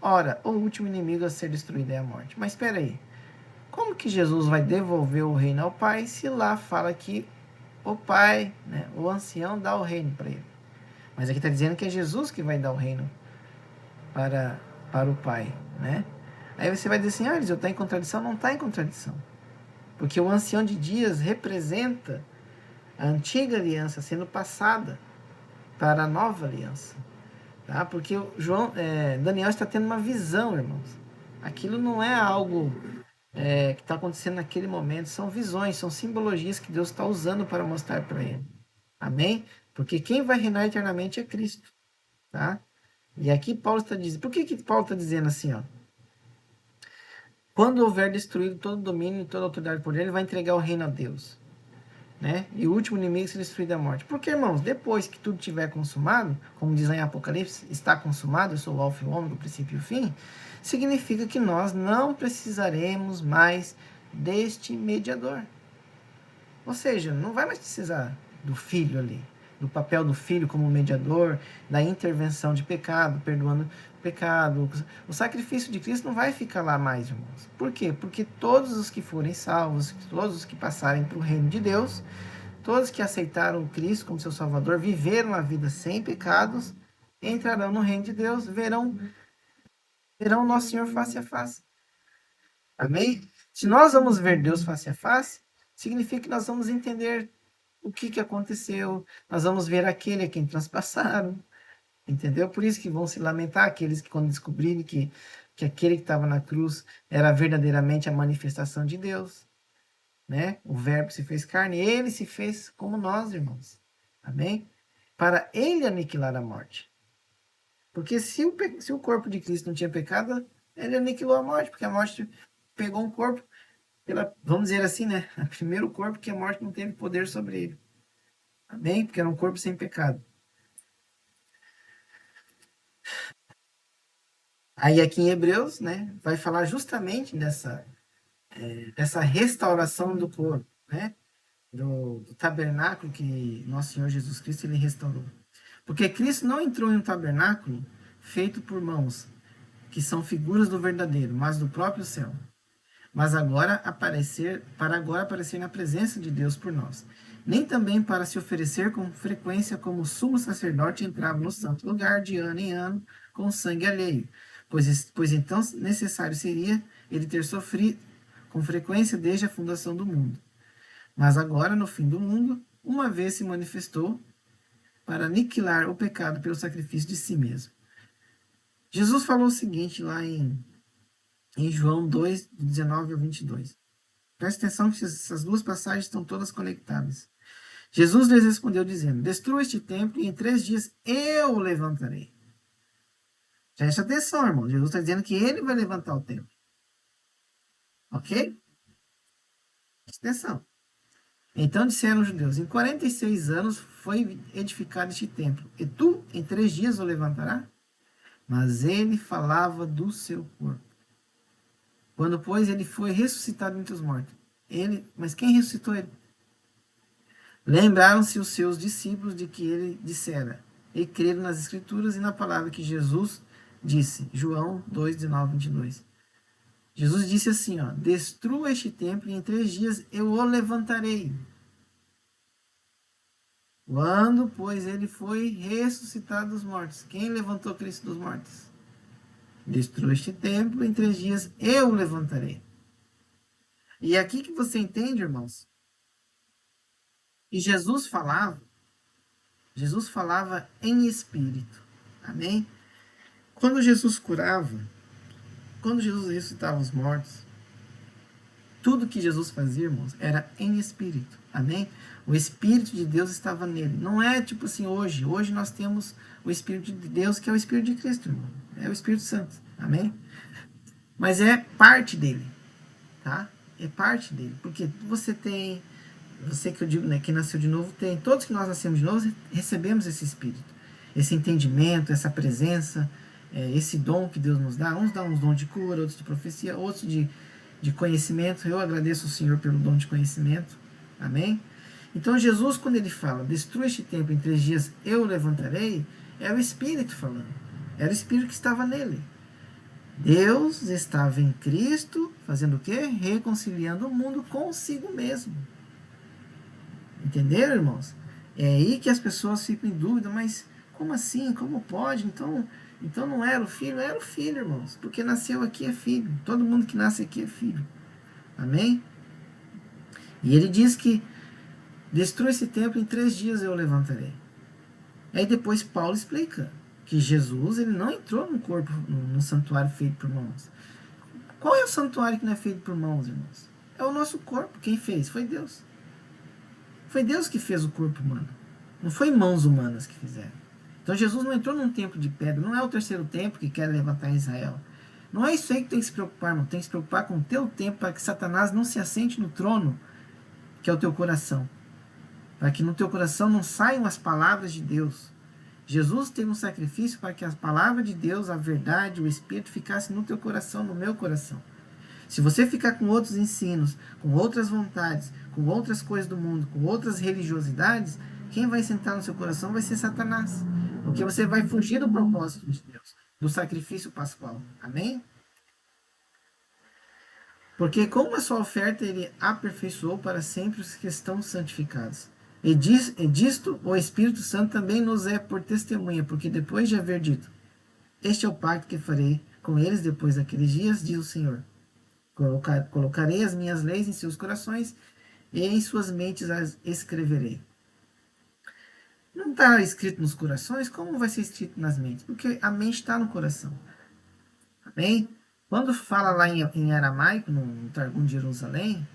[SPEAKER 1] Ora, o último inimigo a ser destruído é a morte. Mas espera aí, como que Jesus vai devolver o reino ao Pai se lá fala que o Pai, né, o ancião, dá o reino para ele? Mas aqui está dizendo que é Jesus que vai dar o reino para o Pai, né? Aí você vai dizer assim, Eliseu, está em contradição? Não está em contradição. Porque o ancião de dias representa a antiga aliança sendo passada para a nova aliança. Tá? Porque Daniel está tendo uma visão, irmãos. Aquilo não é algo que está acontecendo naquele momento, são visões, são simbologias que Deus está usando para mostrar para ele. Amém? Porque quem vai reinar eternamente é Cristo. Tá? E aqui Paulo está dizendo, por que Paulo está dizendo assim, ó? Quando houver destruído todo o domínio e toda a autoridade por ele vai entregar o reino a Deus. Né? E o último inimigo se destruir da morte. Porque, irmãos, depois que tudo tiver consumado, como diz lá em Apocalipse, está consumado, eu sou o alfa e o ômega, o princípio e o fim, significa que nós não precisaremos mais deste mediador. Ou seja, não vai mais precisar do filho ali, do papel do filho como mediador, da intervenção de pecado, perdoando pecado. O sacrifício de Cristo não vai ficar lá mais, irmãos. Por quê? Porque todos os que forem salvos, todos os que passarem para o reino de Deus, todos que aceitaram Cristo como seu Salvador, viveram a vida sem pecados, entrarão no reino de Deus, verão nosso Senhor face a face. Amém? Se nós vamos ver Deus face a face, significa que nós vamos entender o que aconteceu, nós vamos ver aquele a quem transpassaram, entendeu? Por isso que vão se lamentar aqueles que quando descobrirem que aquele que estava na cruz era verdadeiramente a manifestação de Deus, né? O verbo se fez carne, ele se fez como nós, irmãos. Amém? Para ele aniquilar a morte. Porque se o corpo de Cristo não tinha pecado, ele aniquilou a morte, porque a morte pegou um corpo, vamos dizer assim, né? O primeiro corpo que a morte não teve poder sobre ele. Amém? Porque era um corpo sem pecado. Aí aqui em Hebreus, né, vai falar justamente dessa restauração do corpo, né? Do tabernáculo que nosso Senhor Jesus Cristo ele restaurou. Porque Cristo não entrou em um tabernáculo feito por mãos, que são figuras do verdadeiro, mas do próprio céu. Mas para agora aparecer na presença de Deus por nós. Nem também para se oferecer com frequência como sumo sacerdote entrava no santo lugar de ano em ano com sangue alheio, pois então necessário seria ele ter sofrido com frequência desde a fundação do mundo. Mas agora, no fim do mundo, uma vez se manifestou para aniquilar o pecado pelo sacrifício de si mesmo. Jesus falou o seguinte lá em João 2, 19 ao 22. Presta atenção que essas duas passagens estão todas conectadas. Jesus lhes respondeu dizendo, destrua este templo e em 3 dias eu o levantarei. Presta atenção, irmão. Jesus está dizendo que ele vai levantar o templo. Ok? Presta atenção. Então disseram os judeus, em 46 anos foi edificado este templo, e tu em 3 dias o levantarás? Mas ele falava do seu corpo. Quando, pois, ele foi ressuscitado entre os mortos. Mas quem ressuscitou ele? Lembraram-se os seus discípulos de que ele dissera, e creram nas escrituras e na palavra que Jesus disse. João 2, 19, 22. Jesus disse assim, ó, destrua este templo e em 3 dias eu o levantarei. Quando, pois, ele foi ressuscitado dos mortos. Quem levantou Cristo dos mortos? Destrua este templo, em 3 dias eu o levantarei. E é aqui que você entende, irmãos, que Jesus falava em espírito. Amém? Quando Jesus curava, quando Jesus ressuscitava os mortos, tudo que Jesus fazia, irmãos, era em espírito. Amém? O Espírito de Deus estava nele. Não é tipo assim hoje. Hoje nós temos o Espírito de Deus, que é o Espírito de Cristo, irmão. É o Espírito Santo. Amém? Mas é parte dele. Tá? É parte dele. Porque você que eu digo, né, que nasceu de novo, todos que nós nascemos de novo, recebemos esse Espírito. Esse entendimento, essa presença, esse dom que Deus nos dá. Uns dão uns dons de cura, outros de profecia, outros de conhecimento. Eu agradeço ao Senhor pelo dom de conhecimento. Amém? Então Jesus, quando ele fala, destrua este templo em 3 dias, eu o levantarei, é o Espírito falando. Era o Espírito que estava nele. Deus estava em Cristo, fazendo o quê? Reconciliando o mundo consigo mesmo. Entenderam, irmãos? É aí que as pessoas ficam em dúvida, mas como assim? Como pode? Então não era o filho? Era o filho, irmãos. Porque nasceu aqui é filho. Todo mundo que nasce aqui é filho. Amém? E ele diz que destrua esse templo, em 3 dias eu o levantarei. Aí depois Paulo explica que Jesus ele não entrou no corpo, no santuário feito por mãos. Qual é o santuário que não é feito por mãos, irmãos? É o nosso corpo. Quem fez? Foi Deus. Foi Deus que fez o corpo humano. Não foi mãos humanas que fizeram. Então Jesus não entrou num templo de pedra. Não é o terceiro templo que quer levantar Israel. Não é isso aí que tem que se preocupar, irmão. Tem que se preocupar com o teu tempo para que Satanás não se assente no trono, que é o teu coração. Para que no teu coração não saiam as palavras de Deus. Jesus teve um sacrifício para que as palavras de Deus, a verdade, o Espírito ficasse no teu coração, no meu coração. Se você ficar com outros ensinos, com outras vontades, com outras coisas do mundo, com outras religiosidades, quem vai sentar no seu coração vai ser Satanás. Porque você vai fugir do propósito de Deus, do sacrifício pascual. Amém? Porque com a sua oferta ele aperfeiçoou para sempre os que estão santificados. E disto o Espírito Santo também nos é por testemunha, porque depois de haver dito, este é o pacto que farei com eles depois daqueles dias, diz o Senhor. Colocarei as minhas leis em seus corações e em suas mentes as escreverei. Não está escrito nos corações? Como vai ser escrito nas mentes? Porque a mente está no coração. Amém? Quando fala lá em aramaico, no Targum de Jerusalém,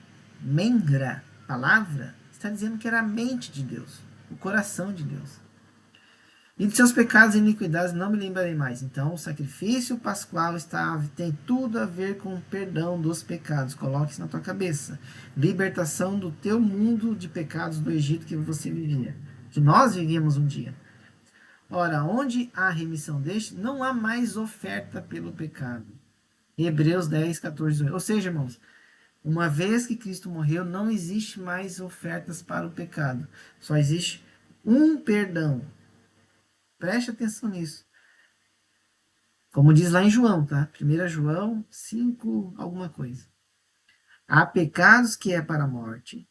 [SPEAKER 1] mengra, palavra, está dizendo que era a mente de Deus, o coração de Deus. E de seus pecados e iniquidades não me lembrarei mais. Então, o sacrifício pascual tem tudo a ver com o perdão dos pecados. Coloque isso na tua cabeça. Libertação do teu mundo de pecados do Egito que você vivia. Que nós vivíamos um dia. Ora, onde há remissão deste, não há mais oferta pelo pecado. Hebreus 10, 14, 18. Ou seja, irmãos, uma vez que Cristo morreu, não existe mais ofertas para o pecado. Só existe um perdão. Preste atenção nisso. Como diz lá em João, tá? 1 João 5, alguma coisa. Há pecados que é para a morte,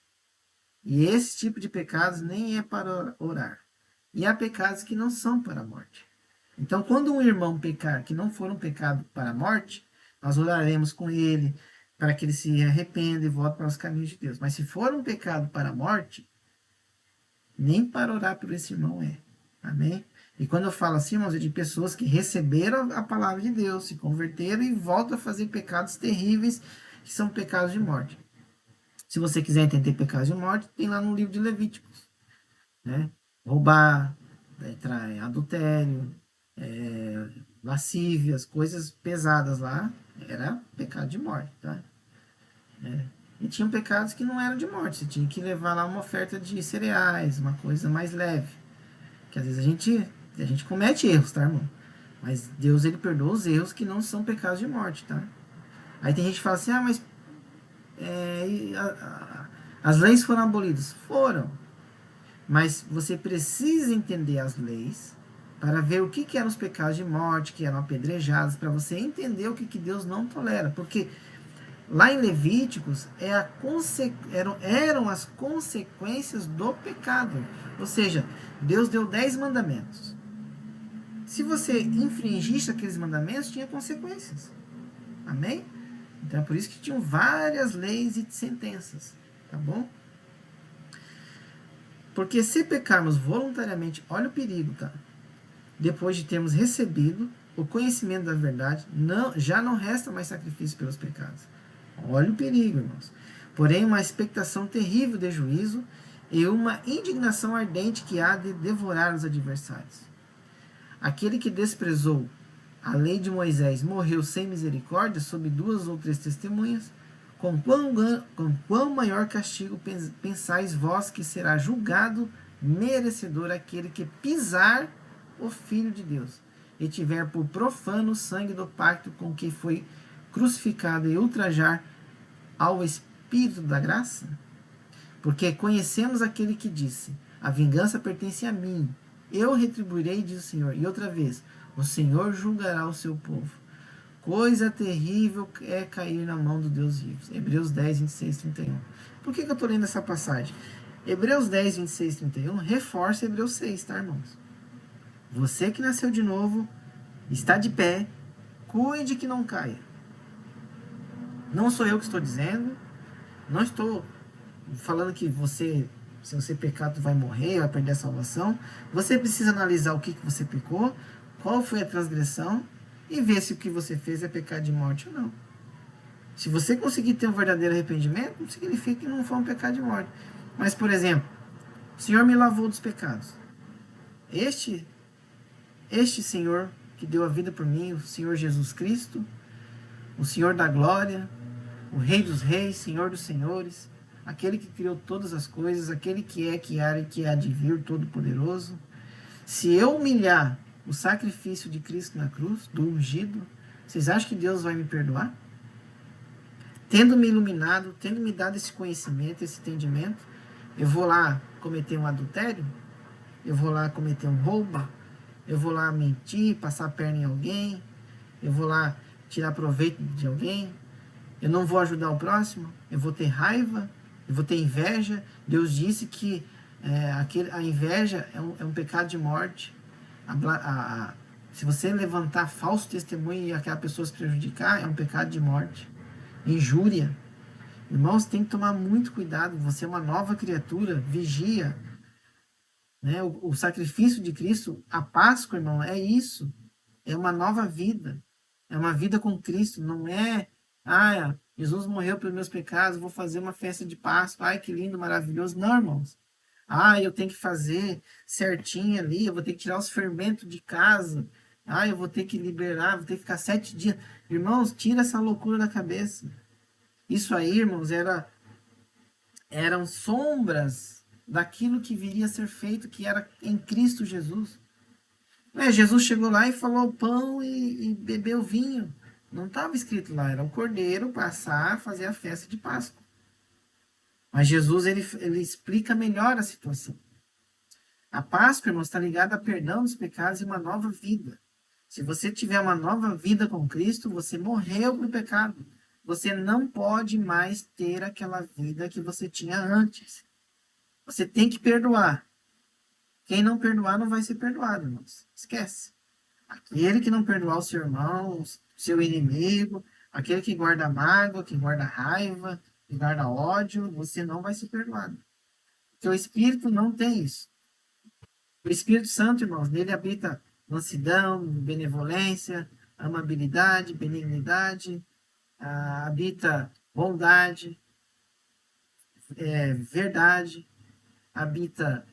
[SPEAKER 1] e esse tipo de pecados nem é para orar. E há pecados que não são para a morte. Então, quando um irmão pecar que não for um pecado para a morte, nós oraremos com ele para que ele se arrependa e volte para os caminhos de Deus. Mas se for um pecado para a morte, nem para orar por esse irmão é. Amém? E quando eu falo assim, irmãos, é de pessoas que receberam a palavra de Deus, se converteram e voltam a fazer pecados terríveis, que são pecados de morte. Se você quiser entender pecados de morte, tem lá no livro de Levíticos. Né? Roubar, adultério, lascívias, coisas pesadas lá, era pecado de morte, tá? E tinham pecados que não eram de morte, você tinha que levar lá uma oferta de cereais, uma coisa mais leve. Que às vezes a gente comete erros, tá, irmão? Mas Deus, ele perdoa os erros que não são pecados de morte, tá? Aí tem gente que fala assim, mas as leis foram abolidas. Foram. Mas você precisa entender as leis para ver o que eram os pecados de morte, que eram apedrejados, para você entender o que Deus não tolera. Porque lá em Levíticos eram as consequências do pecado. Ou seja, Deus deu 10 mandamentos. Se você infringisse aqueles mandamentos, tinha consequências. Amém? Então é por isso que tinham várias leis e sentenças. Tá bom? Porque se pecarmos voluntariamente, olha o perigo, tá? Depois de termos recebido o conhecimento da verdade, já não resta mais sacrifício pelos pecados. Olha o perigo, irmãos. Porém, uma expectação terrível de juízo e uma indignação ardente que há de devorar os adversários. Aquele que desprezou a lei de Moisés morreu sem misericórdia, sob 2 ou 3 testemunhas. Com quão maior castigo pensais vós que será julgado merecedor aquele que pisar o Filho de Deus e tiver por profano o sangue do pacto com que foi crucificado e ultrajar ao Espírito da graça? Porque conhecemos aquele que disse, a vingança pertence a mim, eu retribuirei, diz o Senhor. E outra vez, o Senhor julgará o seu povo. Coisa terrível é cair na mão do Deus vivo. Hebreus 10, 26, 31. Por que eu estou lendo essa passagem? Hebreus 10, 26, 31 reforça Hebreus 6, tá, irmãos? Você que nasceu de novo, está de pé, cuide que não caia. Não sou eu que estou dizendo, não estou falando que se você pecar, tu vai morrer, vai perder a salvação. Você precisa analisar o que, que você pecou, qual foi a transgressão e ver se o que você fez é pecado de morte ou não. Se você conseguir ter um verdadeiro arrependimento, não significa que não foi um pecado de morte. Mas, por exemplo, o Senhor me lavou dos pecados. Este, este Senhor que deu a vida por mim, o Senhor Jesus Cristo, o Senhor da glória, o Rei dos reis, Senhor dos senhores, aquele que criou todas as coisas, aquele que era e que há de vir, todo-poderoso. Se eu humilhar o sacrifício de Cristo na cruz, do ungido, vocês acham que Deus vai me perdoar? Tendo me iluminado, tendo me dado esse conhecimento, esse entendimento, eu vou lá cometer um adultério? Eu vou lá cometer um roubo? Eu vou lá mentir, passar a perna em alguém? Eu vou lá tirar proveito de alguém? Eu não vou ajudar o próximo? Eu vou ter raiva? Eu vou ter inveja? Deus disse que a inveja é um pecado de morte. Se você levantar falso testemunho e aquela pessoa se prejudicar, é um pecado de morte. Injúria. Irmãos, tem que tomar muito cuidado. Você é uma nova criatura, vigia. Né? O sacrifício de Cristo, a Páscoa, irmão, é isso. É uma nova vida. É uma vida com Cristo. Não é, Jesus morreu pelos meus pecados, vou fazer uma festa de Páscoa. Ai, que lindo, maravilhoso. Não, irmãos. Eu tenho que fazer certinho ali, eu vou ter que tirar os fermentos de casa. Eu vou ter que liberar, vou ter que ficar 7 dias. Irmãos, tira essa loucura da cabeça. Isso aí, irmãos, eram sombras daquilo que viria a ser feito, que era em Cristo Jesus. Jesus chegou lá e falou pão e bebeu vinho. Não estava escrito lá, era o cordeiro passar a fazer a festa de Páscoa. Mas Jesus, ele explica melhor a situação. A Páscoa, irmãos, está ligada a perdão dos pecados e uma nova vida. Se você tiver uma nova vida com Cristo, você morreu para o pecado. Você não pode mais ter aquela vida que você tinha antes. Você tem que perdoar. Quem não perdoar não vai ser perdoado, irmãos. Esquece. Aquele que não perdoar o seu irmão, seu inimigo, aquele que guarda mágoa, que guarda raiva, que guarda ódio, você não vai ser perdoado. Porque o Espírito não tem isso. O Espírito Santo, irmãos, nele habita mansidão, benevolência, amabilidade, benignidade, habita bondade, verdade, habita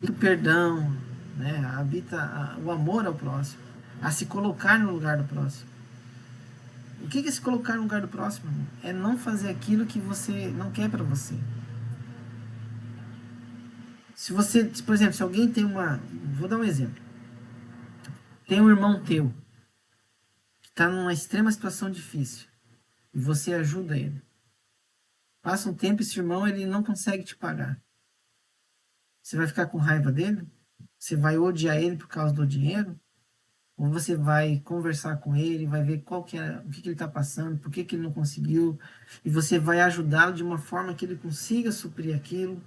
[SPEAKER 1] o perdão, né? Habita o amor ao próximo, a se colocar no lugar do próximo. O que é se colocar no lugar do próximo? Irmão? É não fazer aquilo que você não quer para você. Se você, por exemplo, se alguém tem uma... Vou dar um exemplo. Tem um irmão teu que está numa extrema situação difícil e você ajuda ele. Passa um tempo, esse irmão ele não consegue te pagar. Você vai ficar com raiva dele? Você vai odiar ele por causa do dinheiro? Ou você vai conversar com ele, vai ver o que ele está passando, por que ele não conseguiu, e você vai ajudá-lo de uma forma que ele consiga suprir aquilo.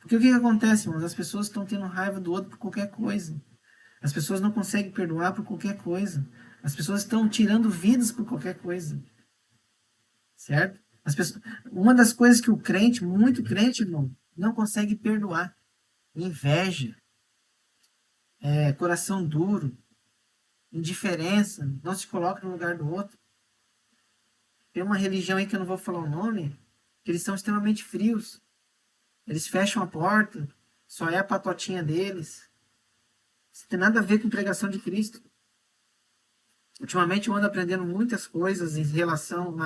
[SPEAKER 1] Porque o que acontece, irmãos? As pessoas estão tendo raiva do outro por qualquer coisa. As pessoas não conseguem perdoar por qualquer coisa. As pessoas estão tirando vidas por qualquer coisa. Certo? Uma das coisas que o crente, muito crente, irmão, não consegue perdoar. Inveja, coração duro, indiferença, não se coloca no lugar do outro. Tem uma religião aí que eu não vou falar o nome, que eles são extremamente frios. Eles fecham a porta, só é a patotinha deles. Isso tem nada a ver com pregação de Cristo. Ultimamente eu ando aprendendo muitas coisas em relação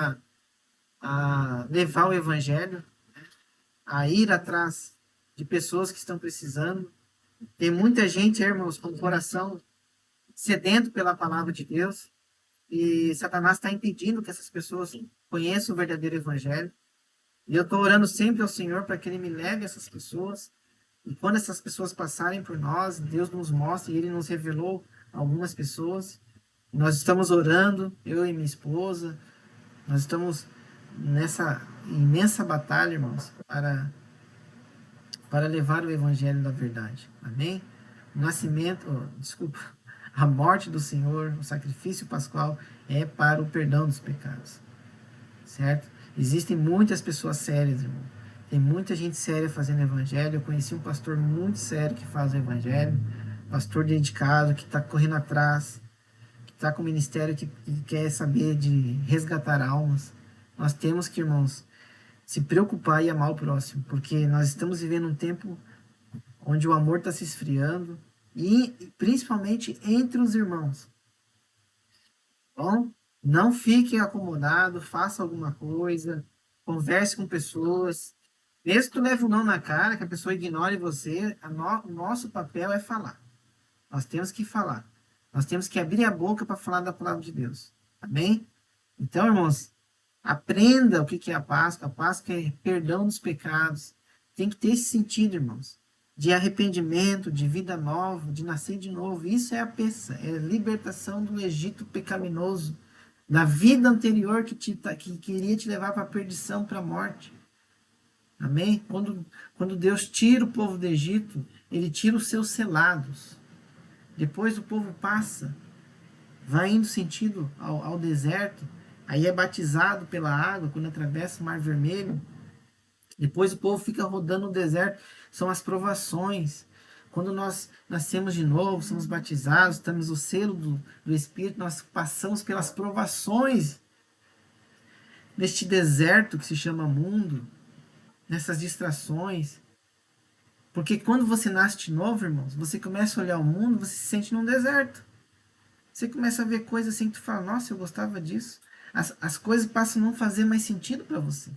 [SPEAKER 1] a levar o evangelho, a ir atrás de pessoas que estão precisando. Tem muita gente, irmãos, com o coração sedento pela palavra de Deus, e Satanás está impedindo que essas pessoas conheçam o verdadeiro evangelho. E eu estou orando sempre ao Senhor para que Ele me leve essas pessoas. E quando essas pessoas passarem por nós, Deus nos mostra, e Ele nos revelou algumas pessoas. Nós estamos orando, eu e minha esposa, nós estamos nessa imensa batalha, irmãos, para levar o evangelho da verdade. Amém? O nascimento, a morte do Senhor, o sacrifício pascual é para o perdão dos pecados. certo? Existem muitas pessoas sérias, irmão. Tem muita gente séria fazendo evangelho. Eu conheci um pastor muito sério que faz o evangelho, pastor dedicado, que está correndo atrás, que está com o ministério que quer saber de resgatar almas. Nós temos que, irmãos, se preocupar e amar o próximo, porque nós estamos vivendo um tempo onde o amor está se esfriando, e principalmente entre os irmãos. Bom, não fique acomodado, faça alguma coisa, converse com pessoas. Mesmo que tu leve um não na cara, que a pessoa ignore você, o nosso papel é falar. Nós temos que falar. Nós temos que abrir a boca para falar da palavra de Deus. Amém? Então, irmãos, aprenda o que é a Páscoa. A Páscoa é perdão dos pecados. Tem que ter esse sentido, irmãos, de arrependimento, de vida nova, de nascer de novo. Isso é a peça, é a libertação do Egito pecaminoso, da vida anterior que queria te levar para a perdição, para a morte. Amém? Quando Deus tira o povo do Egito, ele tira os seus selados. Depois o povo passa, vai indo sentido ao deserto, aí é batizado pela água quando atravessa o Mar Vermelho. Depois o povo fica rodando no deserto, são as provações. Quando nós nascemos de novo, somos batizados, temos o selo do Espírito, nós passamos pelas provações neste deserto que se chama mundo, nessas distrações. Porque quando você nasce de novo, irmãos, você começa a olhar o mundo, você se sente num deserto. Você começa a ver coisas assim que tu fala, nossa, eu gostava disso. As coisas passam a não fazer mais sentido para você.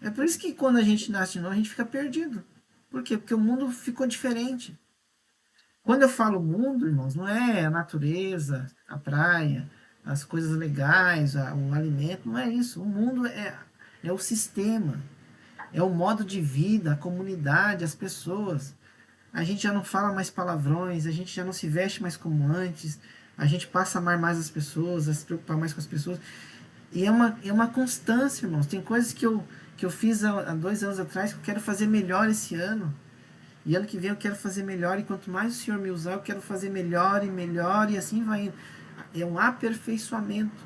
[SPEAKER 1] É por isso que quando a gente nasce de novo, a gente fica perdido. Por quê? Porque o mundo ficou diferente. Quando eu falo mundo, irmãos, não é a natureza, a praia, as coisas legais, o alimento, não é isso. O mundo é o sistema, é o modo de vida, a comunidade, as pessoas. A gente já não fala mais palavrões, a gente já não se veste mais como antes, a gente passa a amar mais as pessoas, a se preocupar mais com as pessoas. E é uma constância, irmãos. Tem coisas que eu fiz há 2 anos atrás que eu quero fazer melhor esse ano. E ano que vem eu quero fazer melhor. E quanto mais o Senhor me usar, eu quero fazer melhor e melhor. E assim vai indo. É um aperfeiçoamento.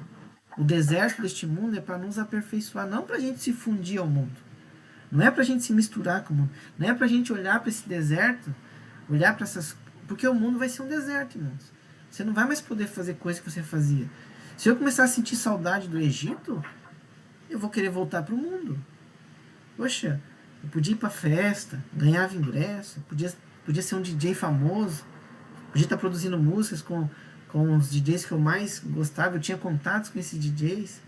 [SPEAKER 1] O deserto deste mundo é para nos aperfeiçoar, não para a gente se fundir ao mundo. Não é para a gente se misturar com o mundo. Não é para a gente olhar para esse deserto, olhar para essas. Porque o mundo vai ser um deserto, irmãos. Você não vai mais poder fazer coisas que você fazia. Se eu começar a sentir saudade do Egito, eu vou querer voltar para o mundo. Poxa, eu podia ir para festa, ganhava ingresso, podia ser um DJ famoso, podia estar produzindo músicas com os DJs que eu mais gostava, eu tinha contatos com esses DJs.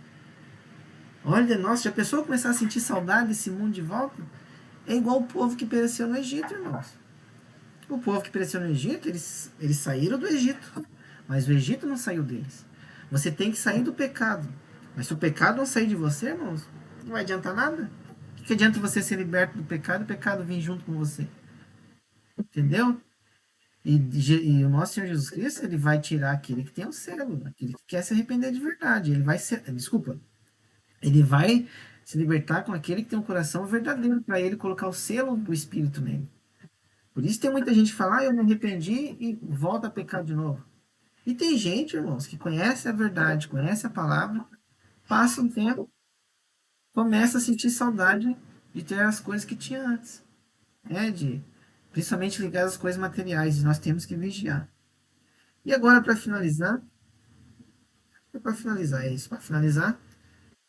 [SPEAKER 1] Olha, nossa, já a pessoa começar a sentir saudade desse mundo de volta? É igual o povo que pereceu no Egito, irmãos. O povo que pereceu no Egito, eles saíram do Egito, mas o Egito não saiu deles. Você tem que sair do pecado. Mas se o pecado não sair de você, irmãos, não vai adiantar nada. O que adianta você ser liberto do pecado e o pecado vir junto com você? Entendeu? E o nosso Senhor Jesus Cristo, ele vai tirar aquele que tem o selo, aquele que quer se arrepender de verdade. Ele vai ser, desculpa, ele vai se libertar com aquele que tem um coração verdadeiro, para ele colocar o selo do Espírito nele. Por isso tem muita gente que fala, eu me arrependi e volta a pecar de novo. E tem gente, irmãos, que conhece a verdade, conhece a palavra, passa um tempo, começa a sentir saudade de ter as coisas que tinha antes. Principalmente ligadas às coisas materiais, e nós temos que vigiar. E agora, é isso, para finalizar,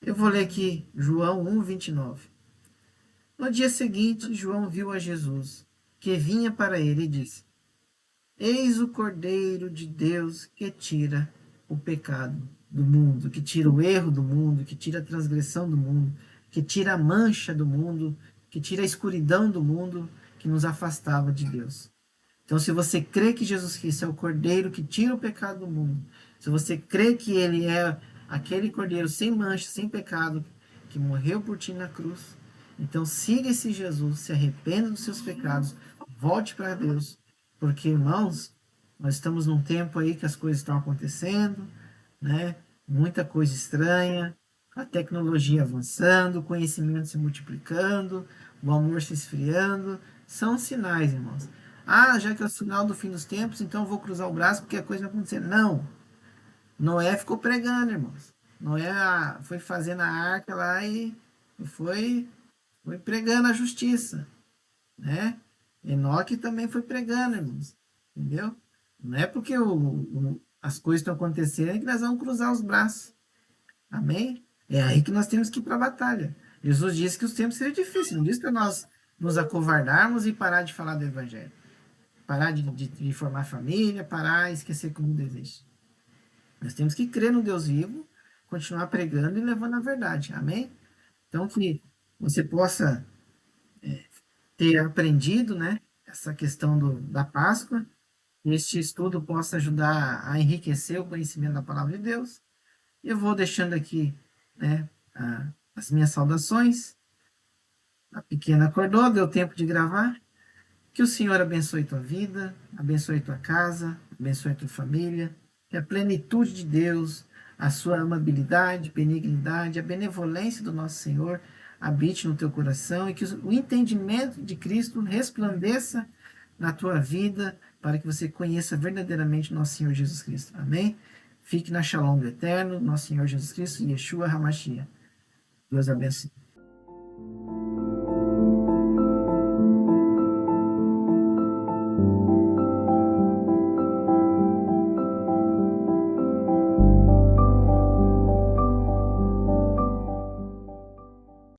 [SPEAKER 1] eu vou ler aqui João 1:29. No dia seguinte, João viu a Jesus, que vinha para ele e disse, eis o Cordeiro de Deus que tira o pecado do mundo, que tira o erro do mundo, que tira a transgressão do mundo, que tira a mancha do mundo, que tira a escuridão do mundo que nos afastava de Deus. Então, se você crê que Jesus Cristo é o Cordeiro que tira o pecado do mundo, se você crê que ele é aquele Cordeiro sem mancha, sem pecado, que morreu por ti na cruz, então siga esse Jesus, se arrependa dos seus pecados, volte para Deus, porque, irmãos, nós estamos num tempo aí que as coisas estão acontecendo, né? Muita coisa estranha, a tecnologia avançando, o conhecimento se multiplicando, o amor se esfriando, são sinais, irmãos. Ah, já que é o sinal do fim dos tempos, então eu vou cruzar o braço porque a coisa vai acontecer. Não. Noé ficou pregando, irmãos. Noé foi fazendo a arca lá e foi pregando a justiça, né? Enoque também foi pregando, irmãos, entendeu? Não é porque as coisas estão acontecendo que nós vamos cruzar os braços, amém? É aí que nós temos que ir para a batalha. Jesus disse que os tempos seriam difíceis, não disse para nós nos acovardarmos e parar de falar do evangelho, parar de formar família, parar e esquecer que o mundo existe. Nós temos que crer no Deus vivo, continuar pregando e levando a verdade, amém? Então, que você possa ter aprendido, né, essa questão da Páscoa, e este estudo possa ajudar a enriquecer o conhecimento da palavra de Deus. E eu vou deixando aqui, né, as minhas saudações. A pequena acordou, deu tempo de gravar. Que o Senhor abençoe tua vida, abençoe tua casa, abençoe tua família, que a plenitude de Deus, a sua amabilidade, benignidade, a benevolência do nosso Senhor habite no teu coração e que o entendimento de Cristo resplandeça na tua vida para que você conheça verdadeiramente nosso Senhor Jesus Cristo. Amém? Fique na Shalom do Eterno, nosso Senhor Jesus Cristo, Yeshua HaMashiach. Deus abençoe.